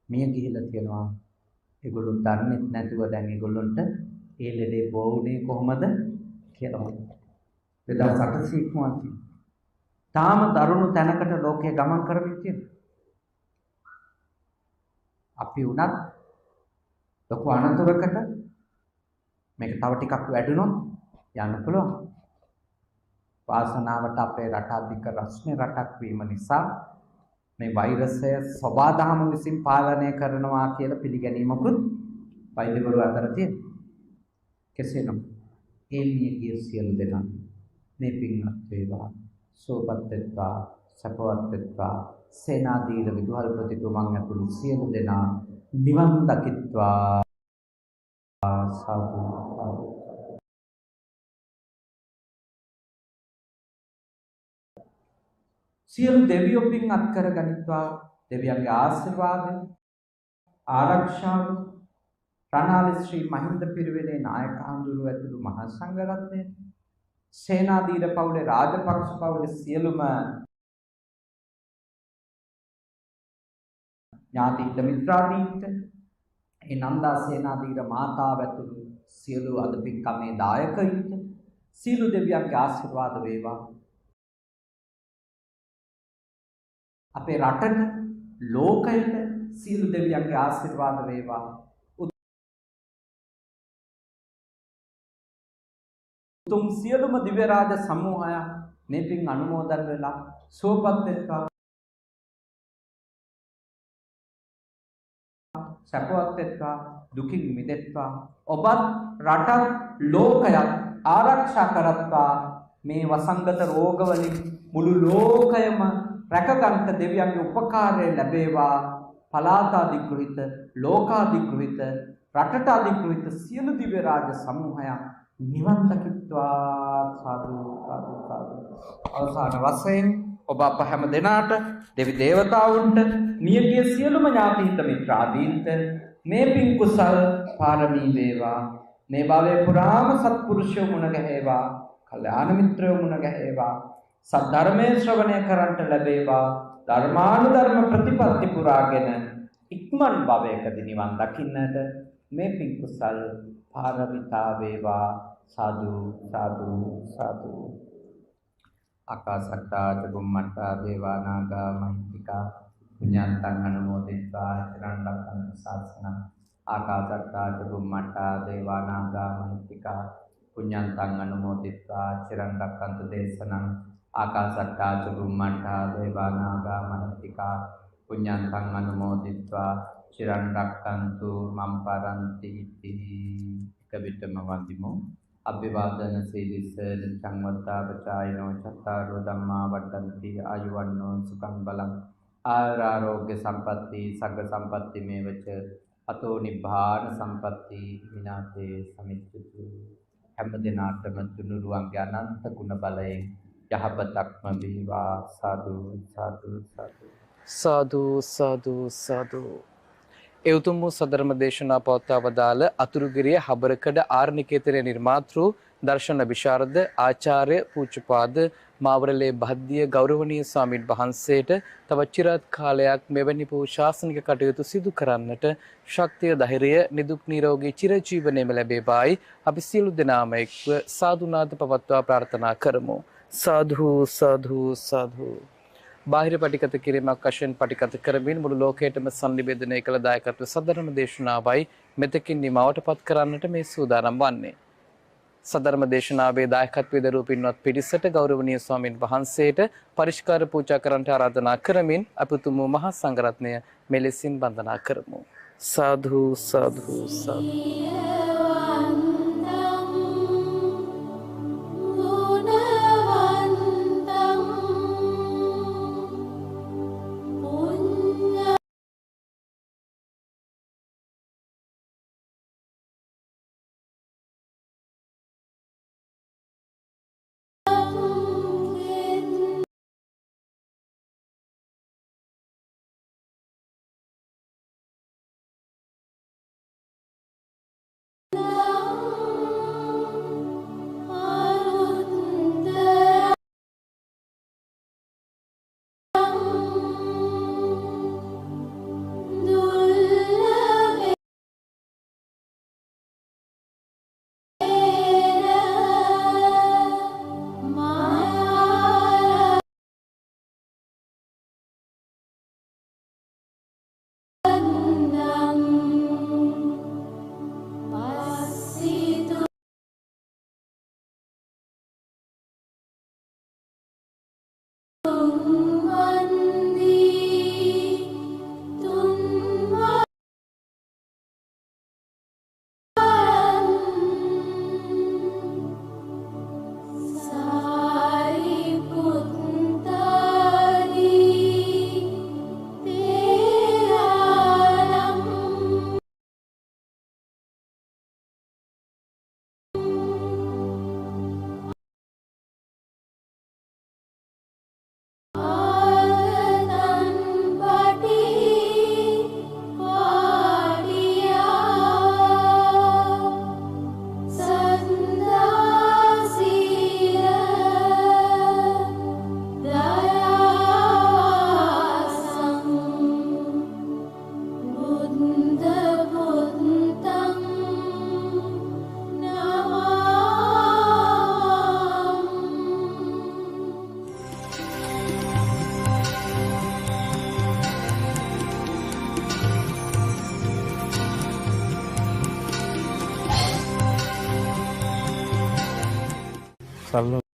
මිය ගිහිලා තියෙනවා. ඒගොල්ලෝ දන්නේ නැතුව දැන් ඒගොල්ලොන්ට ඒ ලෙඩේ බෝවුනේ කොහොමද කියලා. 2800 ඉක්මවන්න තියෙනවා. තාම දරුණු තැනකට ලෝකයේ ගමන් කරමින් තියෙනවා. අපි උනත් ලොකු අනතුරකට මේක තව ටිකක් වැඩුණොත් යන්න පුළුවන්. වාසනාවට අපේ රට අධික රස්නේ රටක් වීම නිසා මේ වෛරසය සබාධම විසින් පාලනය කරනවා කියලා පිළිගැනීමකුත් වෛද්‍යවරු අතර තියෙනවා. කෙසේ නමුත් ඒ මියගිය සියලු දෙනා මේ පින්වත් වේවා, සෝපත් වෙත්වා, සපවත් වෙත්වා, සේනාධීර විදුහල්පතිතුමන් ඇතුළු සියලු දෙනා නිවන් දකිත්වා. සාදු සාදු. සියලු දෙවියෝ පින් අත් කර ගනිත්වා. දෙවියන්ගේ ආශිර්වාදය, ආරක්ෂාව, රණාලි ශ්‍රී මහින්ද පිරිවෙනේ නායක හඳුරු ඇතුළු මහා සංඝරත්නය, සේනාධීර පවුලේ රාජපක්ෂ පවුලේ සියලුම ඥාතිහිත මිත්‍රාදීන්ට, ඒ නන්දා සේනාධීර මාතාව ඇතුළු සියලු අද පින්කමේ දායකයින්ට සියලු දෙවියන්ගේ ආශිර්වාද වේවා. අපේ රටට, ලෝකයට සියලු දෙවියන්ගේ ආශිර්වාද වේවා. උතුම් සියලුම දිව්‍ය රාජ සමූහය මේ පින් අනුමෝදන් වෙලා සුවපත් වෙත්වා, සපවත් වෙත්වා, දුකින් මිදෙත්වා. ඔබත් රටත් ලෝකයත් ආරක්ෂා කරත්වා. මේ වසංගත රෝග වලින් මුළු ලෝකයම රැකගන්ට දෙවියන්ගේ උපකාරය ලැබේවා. පලාත අධිග්‍රහිත, ලෝකාධිග්‍රහිත, රටට අධිග්‍රහිත සියලු දිව්‍ය රාජ සමූහයන් නිවන් දකිත්වා. සාදු සාදු සාදු. අවසාන වශයෙන් ඔබ අප හැම දෙනාට, දෙවි දේවතාවුන්ට, මියගිය සියලුම ඥාතිහිත මිත්‍රාදීන්ට මේ පින් කුසල් පාරමී වේවා. මේ භවයේ පුරාම සත්පුරුෂයෝ මුණ ගැහෙවා, කල්යාණ මිත්‍රයෝ මුණ ගැහෙවා, සද්ධර්මයේ ශ්‍රවණය කරන්ට ලැබේවා. ධර්මානුධර්ම ප්‍රතිපත්ති පුරාගෙන ඉක්මන් භවයකදී නිවන් දකින්නට මේ පින් කුසල් පාරමිතා වේවා. සාදු සාදු සාදු. ආකාශට්ටා චුම්මට්ටා දේවා නාග මහිත්‍තිකා පුඤ්ඤන්තං අනුමෝදිत्वा චිරන් රැක්කන්තු ශාසනං. ආකාශට්ටා චුම්මට්ටා දේවා නාග මහිත්‍තිකා පුඤ්ඤන්තං අනුමෝදිत्वा චිරන් රැක්කන්තු දේශනං. ආකාශට්ටා චුම්මට්ටා දේවා නාග මහිත්‍තිකා පුඤ්ඤන්තං අනුමෝදිत्वा චිරන් රැක්කන්තු මම් පරන්ති इति. එක විටම වන්දිමු. අභිවාදන සීලිස නිච්ඡං වත්තා පචායනෝ චත්තාරෝ ධම්මා වඩ්ඩಂತಿ ආයුවන්නෝ සුඛං බලං ආරෝග්‍ය සම්පatti සග්ග සම්පatti මේවච අතෝ නිබ්බාන සම්පatti විනාතේ සමිච්ඡතු. හැම දිනාටම තුනුරුවන්ගේ අනන්ත ගුණ බලයෙන් යහපතක්ම වේවා. සාදු සාදු සාදු. සාදු සාදු සාදු. ඒ උතුම් වූ සදර්ම දේශනා පවත්වා වදාළ අතුරුගිරිය හබරකඩ ආරණිකේතනයේ නිර්මාතෘ දර්ශන විශාරද ආචාර්ය පූජ්‍යපාද මාවරලේ බද්දිය ගෞරවනීය ස්වාමීන් වහන්සේට තවත් চিරාත් කාලයක් මෙවැනි වූ ශාසනික කටයුතු සිදු කරන්නට ශක්තිය ධෛර්යය නිදුක් නිරෝගී චිරජීවනයේම ලැබේවායි අපි සියලු දෙනාම එක්ව සාදුනාද පවත්වා ප්‍රාර්ථනා කරමු. සාදු සාදු සාදු. බාහිර පටිගත කිරීමක් වශයෙන් පටිගත කරමින් මුළු ලෝකයටම සංනිවේදනය කළ දායකත්ව සදරම දේශනාවයි මෙතකින් නිමවට පත් කරන්නට මේ සූදානම් වන්නේ. සදර්ම දේශනාවේ දායකත්වයේ දරූ පින්වත් පිරිසට ගෞරවනීය ස්වාමින් වහන්සේට පරිස්කාර පූජා කරන්නට ආරාධනා කරමින් අපතුම මහා සංඝරත්නය මෙලෙසින් වන්දනා කරමු. සාදු සාදු සාදු.